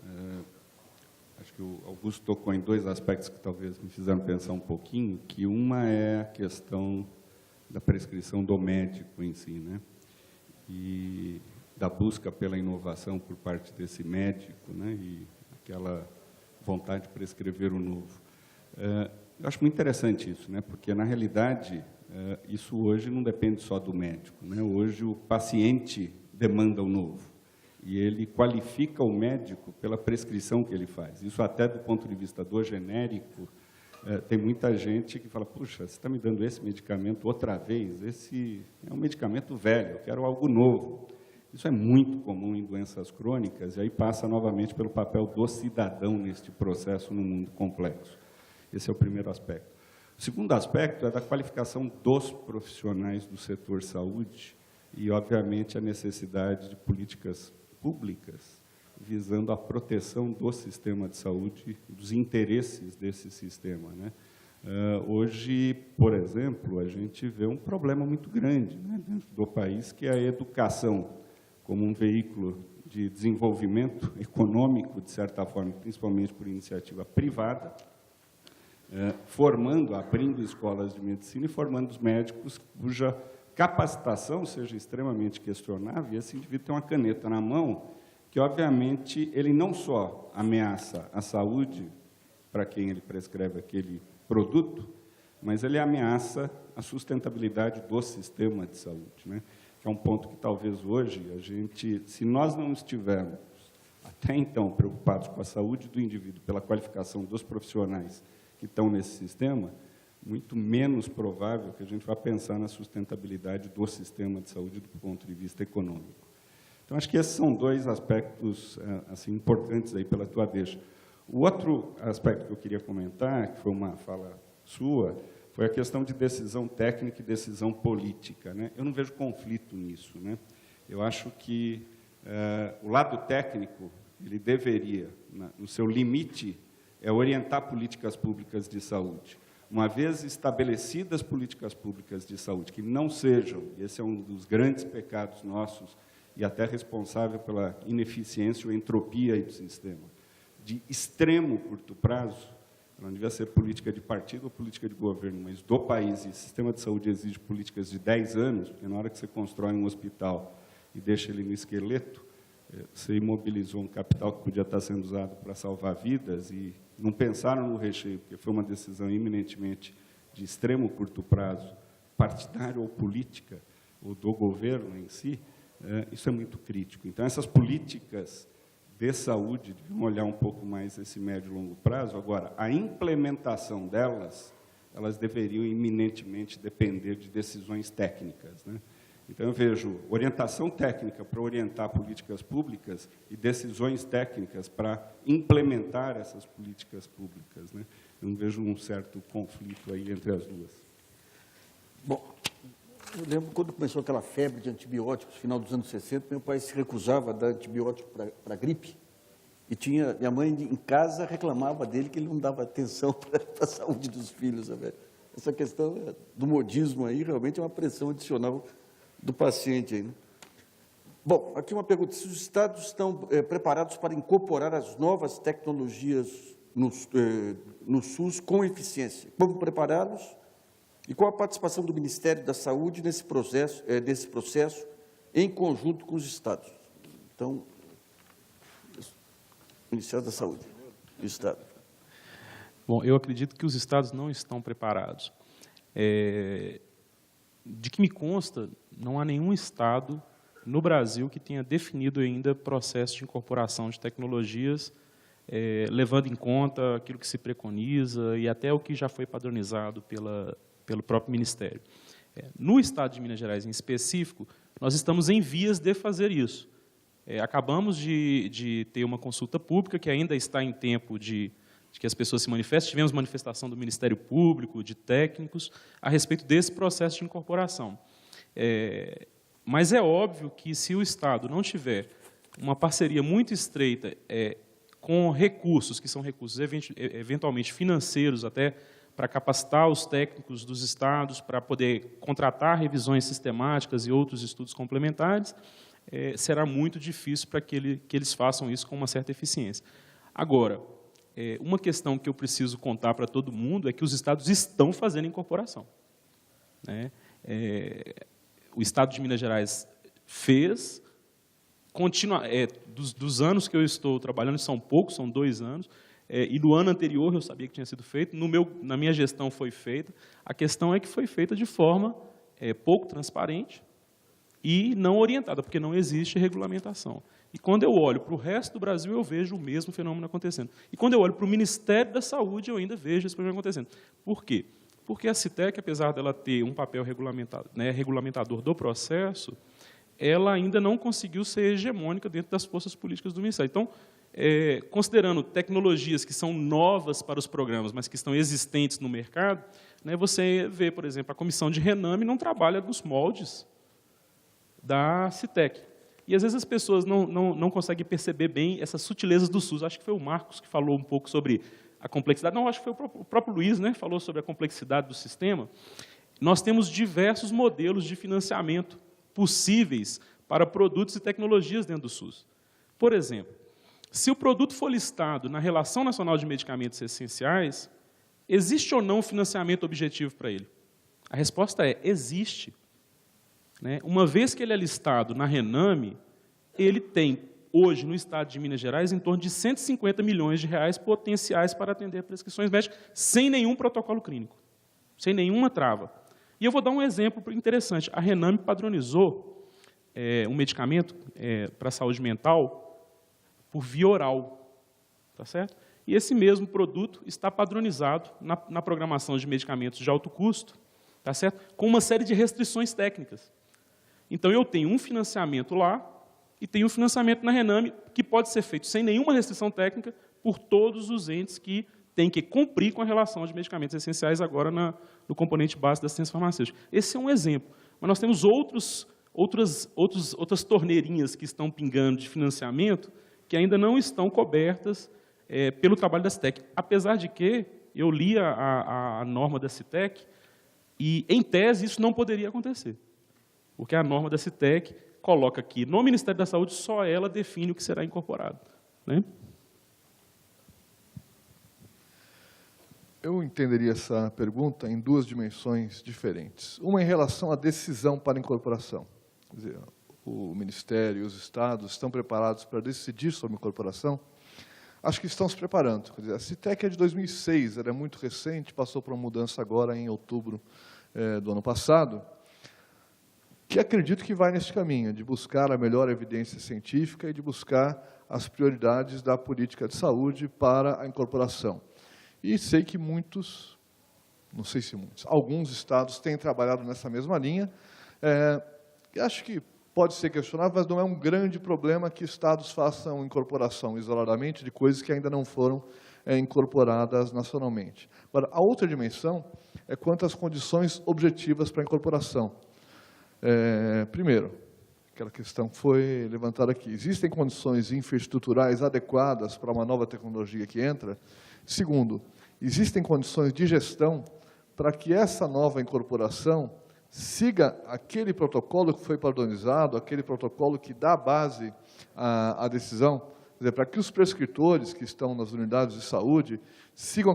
Acho que o Augusto tocou em dois aspectos que talvez me fizeram pensar um pouquinho, que uma é a questão da prescrição do médico em si, né? E da busca pela inovação por parte desse médico, né? E aquela vontade de prescrever o novo. Eu acho muito interessante isso, né? Porque, na realidade, isso hoje não depende só do médico, né? Hoje o paciente demanda o novo. E ele qualifica o médico pela prescrição que ele faz. Isso até do ponto de vista do genérico, tem muita gente que fala, puxa, você está me dando esse medicamento outra vez, esse é um medicamento velho, eu quero algo novo. Isso é muito comum em doenças crônicas, e aí passa novamente pelo papel do cidadão neste processo no mundo complexo. Esse é o primeiro aspecto. O segundo aspecto é da qualificação dos profissionais do setor saúde e, obviamente, a necessidade de políticas públicas visando a proteção do sistema de saúde, dos interesses desse sistema, né? Hoje, por exemplo, a gente vê um problema muito grande, né, dentro do país, que é a educação como um veículo de desenvolvimento econômico, de certa forma, principalmente por iniciativa privada, abrindo escolas de medicina e formando os médicos cuja capacitação seja extremamente questionável, e esse indivíduo tem uma caneta na mão que, obviamente, ele não só ameaça a saúde para quem ele prescreve aquele produto, mas ele ameaça a sustentabilidade do sistema de saúde, né? Que é um ponto que talvez hoje a gente, se nós não estivermos até então preocupados com a saúde do indivíduo, pela qualificação dos profissionais que estão nesse sistema, muito menos provável que a gente vá pensar na sustentabilidade do sistema de saúde do ponto de vista econômico. Então, acho que esses são dois aspectos assim, importantes aí pela tua deixa. O outro aspecto que eu queria comentar, que foi uma fala sua, foi a questão de decisão técnica e decisão política, né? Eu não vejo conflito nisso, né? Eu acho que o lado técnico, ele deveria, no seu limite, orientar políticas públicas de saúde. Uma vez estabelecidas políticas públicas de saúde, que não sejam, e esse é um dos grandes pecados nossos, e até responsável pela ineficiência ou entropia aí do sistema, de extremo curto prazo, não devia ser política de partido ou política de governo, mas do país, e o sistema de saúde exige políticas de 10 anos, porque na hora que você constrói um hospital e deixa ele no esqueleto, você imobilizou um capital que podia estar sendo usado para salvar vidas e não pensaram no recheio, porque foi uma decisão eminentemente de extremo curto prazo, partidária ou política, ou do governo em si, isso é muito crítico. Então, essas políticas de saúde deviam olhar um pouco mais esse médio e longo prazo. Agora, a implementação delas, elas deveriam eminentemente depender de decisões técnicas, né? Então, eu vejo orientação técnica para orientar políticas públicas e decisões técnicas para implementar essas políticas públicas, né? Eu não vejo um certo conflito aí entre as duas. Bom, eu lembro quando começou aquela febre de antibióticos, no final dos anos 60, meu pai se recusava a dar antibiótico para gripe. E minha mãe em casa reclamava dele que ele não dava atenção para a saúde dos filhos. Sabe? Essa questão do modismo aí realmente é uma pressão adicional do paciente aí, né? Bom, aqui uma pergunta: se os estados estão preparados para incorporar as novas tecnologias no SUS com eficiência? Como prepará-los? E qual a participação do Ministério da Saúde nesse processo em conjunto com os estados? Então, Ministério da Saúde e o Estado. Bom, eu acredito que os estados não estão preparados. De que me consta, não há nenhum estado no Brasil que tenha definido ainda processo de incorporação de tecnologias, levando em conta aquilo que se preconiza e até o que já foi padronizado pelo próprio Ministério. No estado de Minas Gerais, em específico, nós estamos em vias de fazer isso. Acabamos de ter uma consulta pública que ainda está em tempo de que as pessoas se manifestem. Tivemos manifestação do Ministério Público, de técnicos, a respeito desse processo de incorporação. Mas é óbvio que, se o Estado não tiver uma parceria muito estreita com recursos, que são recursos eventualmente financeiros, até para capacitar os técnicos dos estados, para poder contratar revisões sistemáticas e outros estudos complementares, será muito difícil para que eles façam isso com uma certa eficiência. Agora, uma questão que eu preciso contar para todo mundo é que os estados estão fazendo incorporação, né? O Estado de Minas Gerais fez, dos anos que eu estou trabalhando, são poucos, são 2 anos, e no ano anterior eu sabia que tinha sido feito, na minha gestão foi feita. A questão é que foi feita de forma pouco transparente e não orientada, porque não existe regulamentação. E quando eu olho para o resto do Brasil, eu vejo o mesmo fenômeno acontecendo. E quando eu olho para o Ministério da Saúde, eu ainda vejo esse problema acontecendo. Por quê? Porque a CITEC, apesar dela ter um papel regulamentador do processo, ela ainda não conseguiu ser hegemônica dentro das forças políticas do Ministério. Então, considerando tecnologias que são novas para os programas, mas que estão existentes no mercado, né, você vê, por exemplo, a Comissão de Rename não trabalha nos moldes da CITEC. E, às vezes, as pessoas não conseguem perceber bem essas sutilezas do SUS. Acho que foi o Marcos que falou um pouco sobre a complexidade. Não, acho que foi o próprio Luiz, né, falou sobre a complexidade do sistema. Nós temos diversos modelos de financiamento possíveis para produtos e tecnologias dentro do SUS. Por exemplo, se o produto for listado na Relação Nacional de Medicamentos Essenciais, existe ou não financiamento objetivo para ele? A resposta é: existe. Né? Uma vez que ele é listado na RENAME, ele tem, hoje, no estado de Minas Gerais, em torno de 150 milhões de reais potenciais para atender prescrições médicas, sem nenhum protocolo clínico, sem nenhuma trava. E eu vou dar um exemplo interessante. A RENAME padronizou um medicamento para a saúde mental por via oral, tá certo? E esse mesmo produto está padronizado na programação de medicamentos de alto custo, tá certo? Com uma série de restrições técnicas. Então, eu tenho um financiamento lá e tenho um financiamento na RENAME que pode ser feito sem nenhuma restrição técnica por todos os entes que têm que cumprir com a relação de medicamentos essenciais agora no componente base da assistência farmacêutica. Esse é um exemplo. Mas nós temos outras torneirinhas que estão pingando de financiamento que ainda não estão cobertas pelo trabalho da CITEC. Apesar de que eu li a norma da CITEC e, em tese, isso não poderia acontecer. Porque a norma da CITEC coloca que, no Ministério da Saúde, só ela define o que será incorporado. Né? Eu entenderia essa pergunta em duas dimensões diferentes. Uma em relação à decisão para incorporação. Quer dizer, o Ministério e os Estados estão preparados para decidir sobre incorporação? Acho que estão se preparando. Quer dizer, a CITEC é de 2006, ela é muito recente, passou por uma mudança agora em outubro do ano passado, que acredito que vai nesse caminho, de buscar a melhor evidência científica e de buscar as prioridades da política de saúde para a incorporação. E sei que muitos, não sei se muitos, alguns estados têm trabalhado nessa mesma linha. Acho que pode ser questionável, mas não é um grande problema que estados façam incorporação isoladamente de coisas que ainda não foram incorporadas nacionalmente. Agora, a outra dimensão é quanto às condições objetivas para a incorporação. Primeiro, aquela questão que foi levantada aqui, existem condições infraestruturais adequadas para uma nova tecnologia que entra? Segundo, existem condições de gestão para que essa nova incorporação siga aquele protocolo que foi padronizado, aquele protocolo que dá base à decisão, quer dizer, para que os prescritores que estão nas unidades de saúde sigam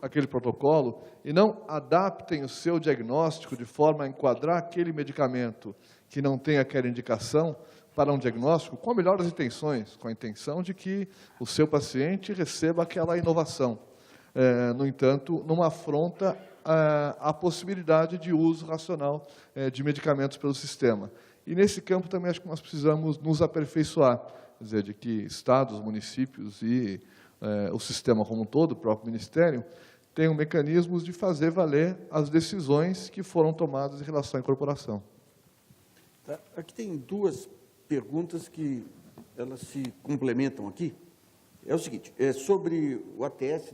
aquele protocolo e não adaptem o seu diagnóstico de forma a enquadrar aquele medicamento que não tem aquela indicação para um diagnóstico com a melhor das intenções, com a intenção de que o seu paciente receba aquela inovação. No entanto, não afronta a possibilidade de uso racional de medicamentos pelo sistema. E, nesse campo, também acho que nós precisamos nos aperfeiçoar, quer dizer, de que estados, municípios e o sistema como um todo, o próprio Ministério, tenham mecanismos de fazer valer as decisões que foram tomadas em relação à incorporação. Tá. Aqui tem duas perguntas que elas se complementam aqui. É o seguinte, sobre o ATS,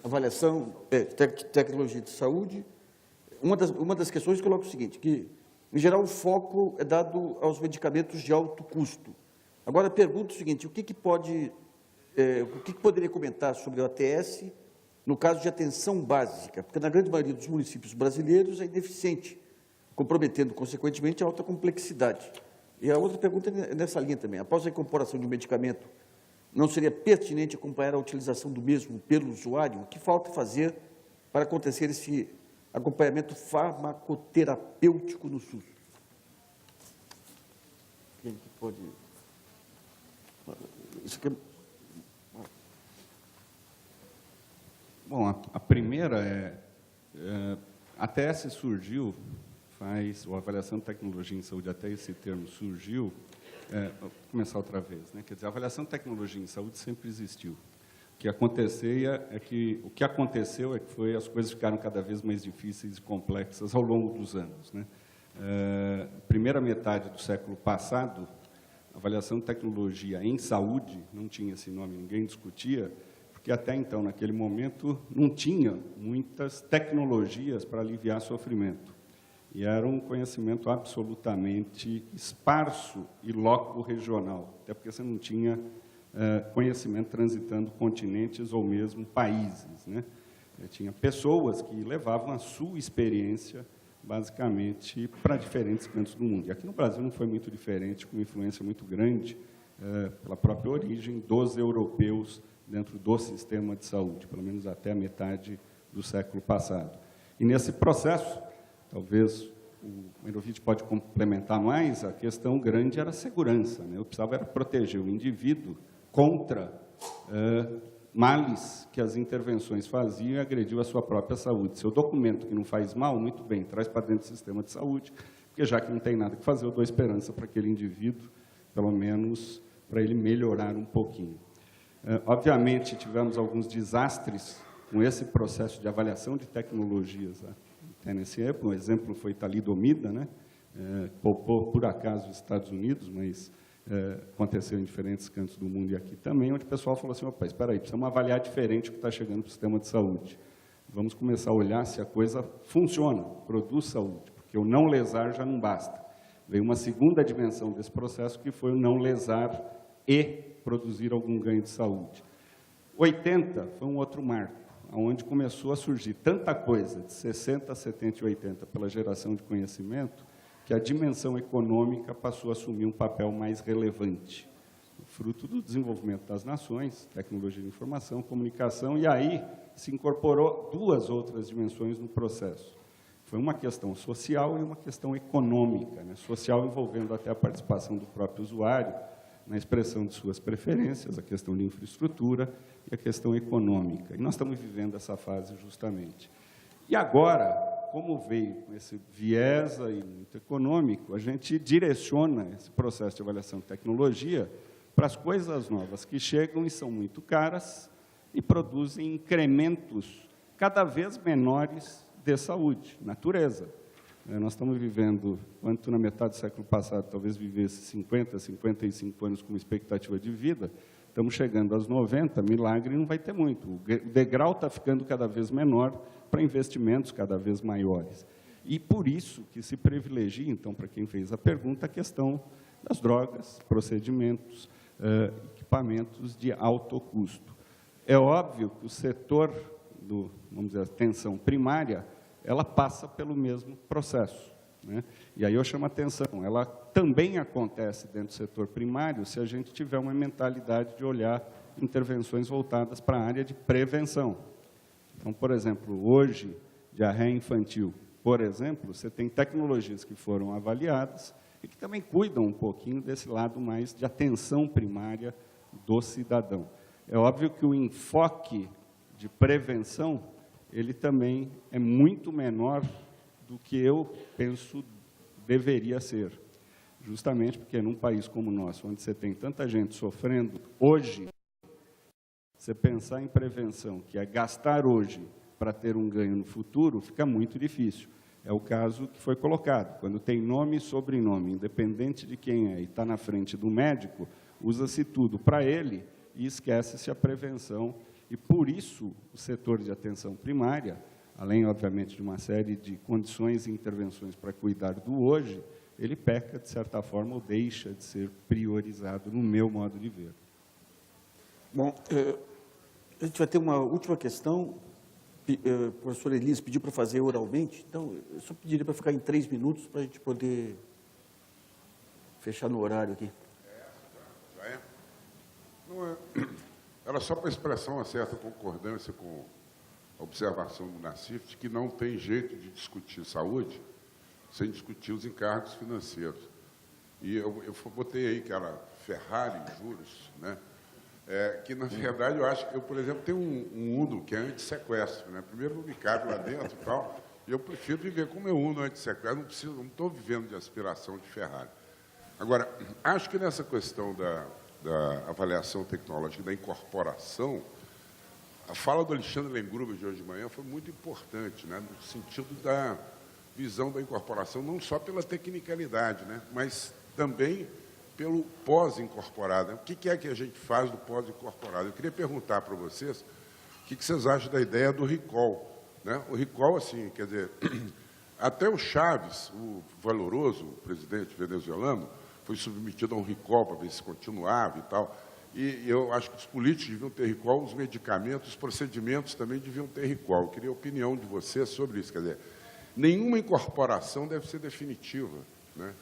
avaliação, tecnologia de saúde. Uma das questões coloca o seguinte, que, em geral, o foco é dado aos medicamentos de alto custo. Agora, pergunto o seguinte, o que poderia comentar sobre o ATS no caso de atenção básica? Porque, na grande maioria dos municípios brasileiros, é ineficiente, comprometendo, consequentemente, a alta complexidade. E a outra pergunta é nessa linha também. Após a incorporação de um medicamento, não seria pertinente acompanhar a utilização do mesmo pelo usuário? O que falta fazer para acontecer esse acompanhamento farmacoterapêutico no SUS? Quem que pode... Isso aqui é... Bom, a primeira a ATS surgiu, ou Avaliação de Tecnologia em Saúde, até esse termo surgiu, vou começar outra vez, né? Quer dizer, a avaliação de tecnologia em saúde sempre existiu. O que aconteceu é que as coisas ficaram cada vez mais difíceis e complexas ao longo dos anos, né? Primeira metade do século passado, a avaliação de tecnologia em saúde, não tinha esse nome, ninguém discutia, porque até então, naquele momento, não tinha muitas tecnologias para aliviar sofrimento. E era um conhecimento absolutamente esparso e loco-regional, até porque você não tinha conhecimento transitando continentes ou mesmo países, né? Tinha pessoas que levavam a sua experiência, basicamente, para diferentes cantos do mundo. E aqui no Brasil não foi muito diferente, com uma influência muito grande, pela própria origem dos europeus dentro do sistema de saúde, pelo menos até a metade do século passado. E nesse processo, talvez o Meirovitch pode complementar mais, a questão grande era a segurança, né? Eu precisava era proteger o indivíduo contra males que as intervenções faziam e agrediu a sua própria saúde. Se o documento que não faz mal, muito bem, traz para dentro do sistema de saúde, porque já que não tem nada que fazer, eu dou esperança para aquele indivíduo, pelo menos para ele melhorar um pouquinho. Obviamente, tivemos alguns desastres com esse processo de avaliação de tecnologias até nesse época. Um exemplo foi talidomida, né? Poupou, por acaso, os Estados Unidos, mas aconteceu em diferentes cantos do mundo e aqui também, onde o pessoal falou assim, opa, espera aí, precisamos avaliar diferente o que está chegando para o sistema de saúde. Vamos começar a olhar se a coisa funciona, produz saúde, porque o não lesar já não basta. Veio uma segunda dimensão desse processo, que foi o não lesar e produzir algum ganho de saúde. 80 foi um outro marco, onde começou a surgir tanta coisa, de 60, 70 e 80, pela geração de conhecimento, que a dimensão econômica passou a assumir um papel mais relevante, fruto do desenvolvimento das nações, tecnologia de informação, comunicação, e aí se incorporou duas outras dimensões no processo. Foi uma questão social e uma questão econômica, né? Social envolvendo até a participação do próprio usuário na expressão de suas preferências, a questão de infraestrutura e a questão econômica. E nós estamos vivendo essa fase justamente. E agora, como veio com esse viés aí muito econômico, a gente direciona esse processo de avaliação de tecnologia para as coisas novas que chegam e são muito caras e produzem incrementos cada vez menores de saúde, natureza. Nós estamos vivendo, quanto na metade do século passado, talvez vivesse 50, 55 anos com expectativa de vida, estamos chegando aos 90, milagre não vai ter muito. O degrau está ficando cada vez menor para investimentos cada vez maiores. E por isso que se privilegia, então, para quem fez a pergunta, a questão das drogas, procedimentos, equipamentos de alto custo. É óbvio que o setor vamos dizer, atenção primária, ela passa pelo mesmo processo, né? E aí eu chamo a atenção, ela também acontece dentro do setor primário se a gente tiver uma mentalidade de olhar intervenções voltadas para a área de prevenção. Então, por exemplo, hoje, diarreia infantil, por exemplo, você tem tecnologias que foram avaliadas e que também cuidam um pouquinho desse lado mais de atenção primária do cidadão. É óbvio que o enfoque de prevenção, ele também é muito menor do que eu penso deveria ser. Justamente porque num país como o nosso, onde você tem tanta gente sofrendo hoje, você pensar em prevenção, que é gastar hoje para ter um ganho no futuro, fica muito difícil. É o caso que foi colocado. Quando tem nome e sobrenome, independente de quem é, e está na frente do médico, usa-se tudo para ele e esquece-se a prevenção. E, por isso, o setor de atenção primária, além, obviamente, de uma série de condições e intervenções para cuidar do hoje, ele peca, de certa forma, ou deixa de ser priorizado, no meu modo de ver. Bom, a gente vai ter uma última questão. A professora Elise pediu para fazer oralmente, então, eu só pediria para ficar em 3 minutos para a gente poder fechar no horário aqui. Já é? Não é. Era só para expressar uma certa concordância com a observação do Nassif, de que não tem jeito de discutir saúde sem discutir os encargos financeiros. E eu botei aí que era Ferrari, juros, né? Que, na verdade, eu acho que eu, por exemplo, tenho um Uno que é anti-sequestro, né? Primeiro não me cabe lá dentro e tal, e eu prefiro viver com o meu Uno anti-sequestro, não estou vivendo de aspiração de Ferrari. Agora, acho que nessa questão da avaliação tecnológica, da incorporação, a fala do Alexandre Lengruber de hoje de manhã foi muito importante, né? No sentido da visão da incorporação, não só pela tecnicalidade, né? Mas também pelo pós-incorporado. O que é que a gente faz do pós-incorporado? Eu queria perguntar para vocês o que vocês acham da ideia do recall, né? O recall, assim, quer dizer, Até o Chaves, o valoroso presidente venezuelano, foi submetido a um recall para ver se continuava e tal. E eu acho que os políticos deviam ter recall, os medicamentos, os procedimentos também deviam ter recall. Eu queria a opinião de você sobre isso. Quer dizer, nenhuma incorporação deve ser definitiva, né?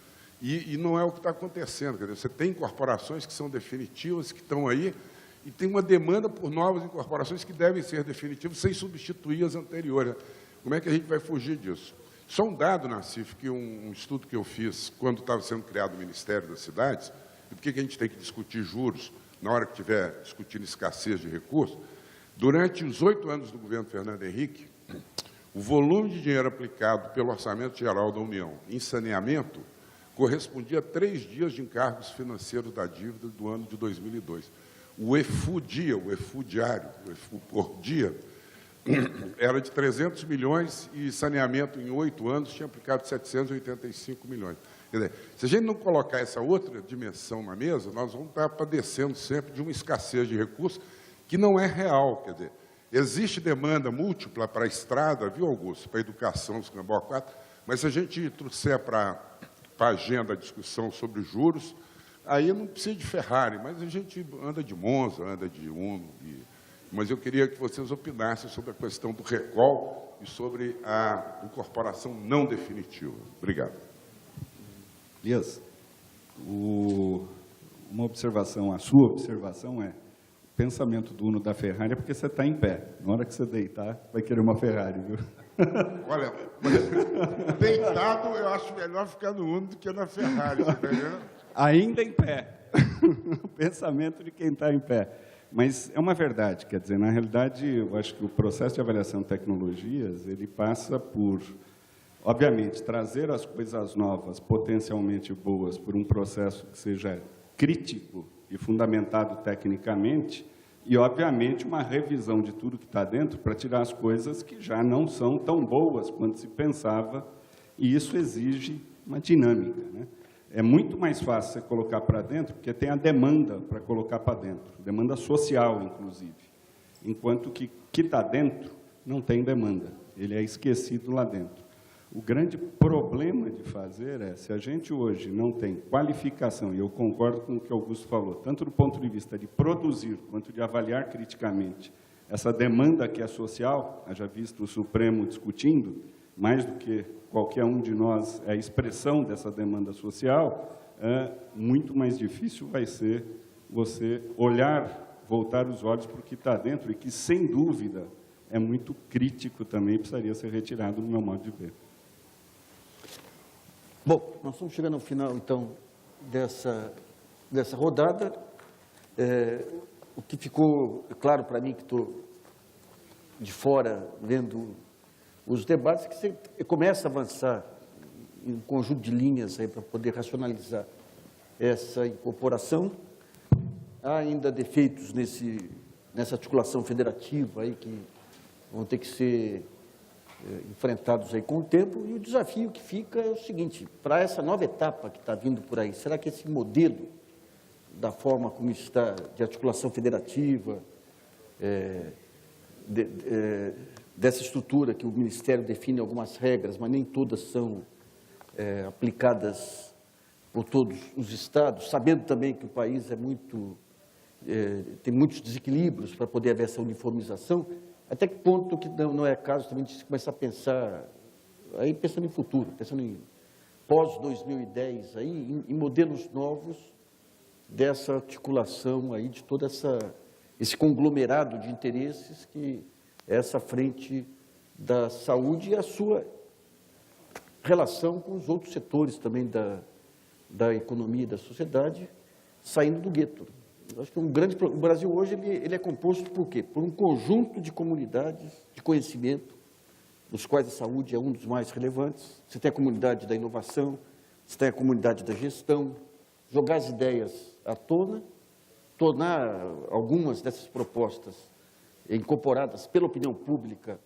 E não é o que está acontecendo. Quer dizer, você tem incorporações que são definitivas, que estão aí, e tem uma demanda por novas incorporações que devem ser definitivas sem substituir as anteriores. Como é que a gente vai fugir disso? Só um dado, Nassif, que um estudo que eu fiz quando estava sendo criado o Ministério das Cidades, e por que a gente tem que discutir juros na hora que estiver discutindo escassez de recursos. Durante os 8 anos do governo Fernando Henrique, o volume de dinheiro aplicado pelo Orçamento Geral da União em saneamento correspondia a 3 dias de encargos financeiros da dívida do ano de 2002. O EFU dia, o EFU diário, o EFU por dia, era de 300 milhões e saneamento em 8 anos tinha aplicado 785 milhões. Quer dizer, se a gente não colocar essa outra dimensão na mesa, nós vamos estar padecendo sempre de uma escassez de recursos que não é real. Quer dizer, existe demanda múltipla para a estrada, viu, Augusto, para a educação, os Cambó 4, mas se a gente trouxer para a agenda a discussão sobre juros, aí não precisa de Ferrari, mas a gente anda de Monza, anda de Uno. Mas eu queria que vocês opinassem sobre a questão do recall e sobre a incorporação não definitiva. Obrigado. Elias, uma observação, a sua observação é, o pensamento do Uno da Ferrari é porque você está em pé. Na hora que você deitar, vai querer uma Ferrari, viu? Olha, deitado eu acho melhor ficar no Uno do que na Ferrari, tá entendendo? Ainda em pé. O pensamento de quem está em pé. Mas é uma verdade, quer dizer, na realidade, eu acho que o processo de avaliação de tecnologias, ele passa por, obviamente, trazer as coisas novas, potencialmente boas, por um processo que seja crítico e fundamentado tecnicamente, e, obviamente, uma revisão de tudo que está dentro para tirar as coisas que já não são tão boas quanto se pensava, e isso exige uma dinâmica, né? É muito mais fácil você colocar para dentro, porque tem a demanda para colocar para dentro, demanda social, inclusive. Enquanto que está dentro não tem demanda, ele é esquecido lá dentro. O grande problema de fazer é, se a gente hoje não tem qualificação, e eu concordo com o que o Augusto falou, tanto do ponto de vista de produzir, quanto de avaliar criticamente essa demanda que é social, haja visto o Supremo discutindo, mais do que qualquer um de nós é a expressão dessa demanda social, muito mais difícil vai ser você olhar, voltar os olhos para o que está dentro e que, sem dúvida, é muito crítico também, precisaria ser retirado no meu modo de ver. Bom, nós estamos chegando ao final, então, dessa rodada. O que ficou claro para mim, que estou de fora vendo os debates, que você começa a avançar em um conjunto de linhas aí para poder racionalizar essa incorporação. Há ainda defeitos nessa articulação federativa aí que vão ter que ser enfrentados aí com o tempo, e o desafio que fica é o seguinte: para essa nova etapa que está vindo por aí, será que esse modelo, da forma como está, de articulação federativa, dessa estrutura que o Ministério define algumas regras, mas nem todas são aplicadas por todos os estados, sabendo também que o país tem muitos desequilíbrios para poder haver essa uniformização, até que ponto que não é caso também de se começar a pensar, aí pensando em futuro, pensando em pós-2010, aí, em modelos novos dessa articulação aí, de todo esse conglomerado de interesses que essa frente da saúde e a sua relação com os outros setores também da economia e da sociedade, saindo do gueto. Eu acho que o Brasil hoje ele é composto por quê? Por um conjunto de comunidades de conhecimento, dos quais a saúde é um dos mais relevantes. Você tem a comunidade da inovação, você tem a comunidade da gestão, jogar as ideias à tona, tornar algumas dessas propostas incorporadas pela opinião pública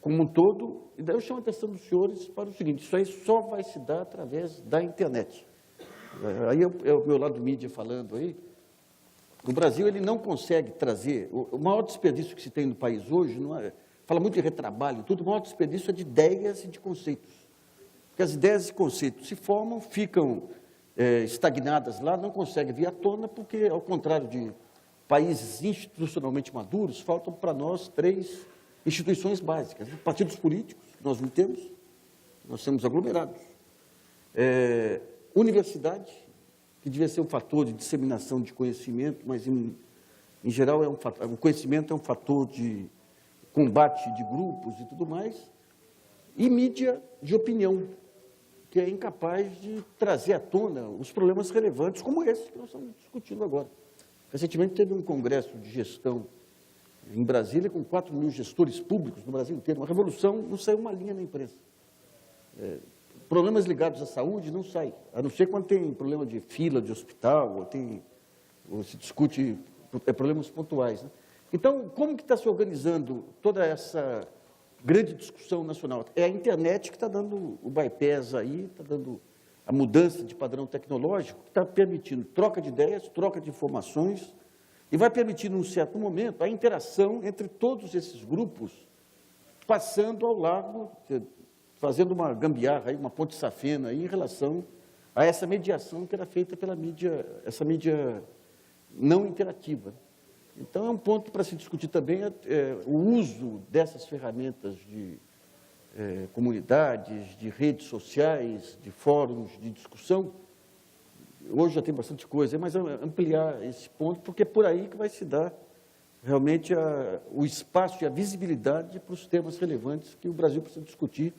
como um todo. E daí eu chamo a atenção dos senhores para o seguinte: isso aí só vai se dar através da internet. Aí é o meu lado mídia falando aí. O Brasil ele não consegue trazer, o maior desperdício que se tem no país hoje, fala muito de retrabalho, tudo, o maior desperdício é de ideias e de conceitos. Porque as ideias e conceitos se formam, ficam estagnadas lá, não conseguem vir à tona, porque, ao contrário de países institucionalmente maduros, faltam para nós 3 instituições básicas. Partidos políticos, que nós não temos, nós temos aglomerados. Universidade, que devia ser um fator de disseminação de conhecimento, mas, em geral, o conhecimento é um fator de combate de grupos e tudo mais. E mídia de opinião, que é incapaz de trazer à tona os problemas relevantes, como esse que nós estamos discutindo agora. Recentemente teve um congresso de gestão em Brasília, com 4 mil gestores públicos no Brasil inteiro. Uma revolução, não saiu uma linha na imprensa. Problemas ligados à saúde não saem, a não ser quando tem problema de fila de hospital, ou se discute problemas pontuais, né? Então, como que está se organizando toda essa grande discussão nacional? É a internet que está dando o bypass aí, está dando a mudança de padrão tecnológico, que está permitindo troca de ideias, troca de informações, e vai permitir, num certo momento, a interação entre todos esses grupos, passando ao largo, fazendo uma gambiarra, uma ponte safena aí, em relação a essa mediação que era feita pela mídia, essa mídia não interativa. Então, é um ponto para se discutir também o uso dessas ferramentas de comunidades, de redes sociais, de fóruns de discussão. Hoje já tem bastante coisa, mas ampliar esse ponto, porque é por aí que vai se dar realmente o espaço e a visibilidade para os temas relevantes que o Brasil precisa discutir,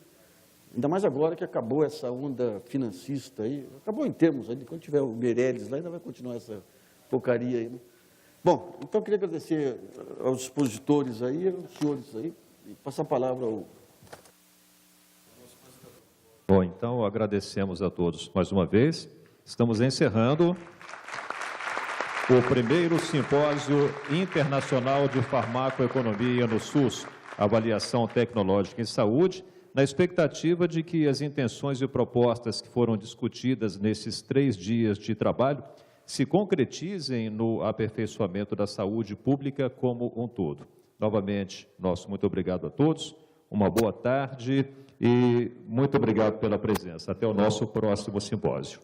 ainda mais agora que acabou essa onda financista aí, acabou em termos, aí, quando tiver o Meirelles lá, ainda vai continuar essa porcaria aí, né? Bom, então eu queria agradecer aos expositores aí, aos senhores aí, e passar a palavra ao... Bom, então agradecemos a todos mais uma vez. Estamos encerrando o primeiro simpósio internacional de farmacoeconomia no SUS, avaliação tecnológica em saúde, na expectativa de que as intenções e propostas que foram discutidas nesses 3 dias de trabalho se concretizem no aperfeiçoamento da saúde pública como um todo. Novamente, nosso muito obrigado a todos, uma boa tarde e muito obrigado pela presença. Até o nosso próximo simpósio.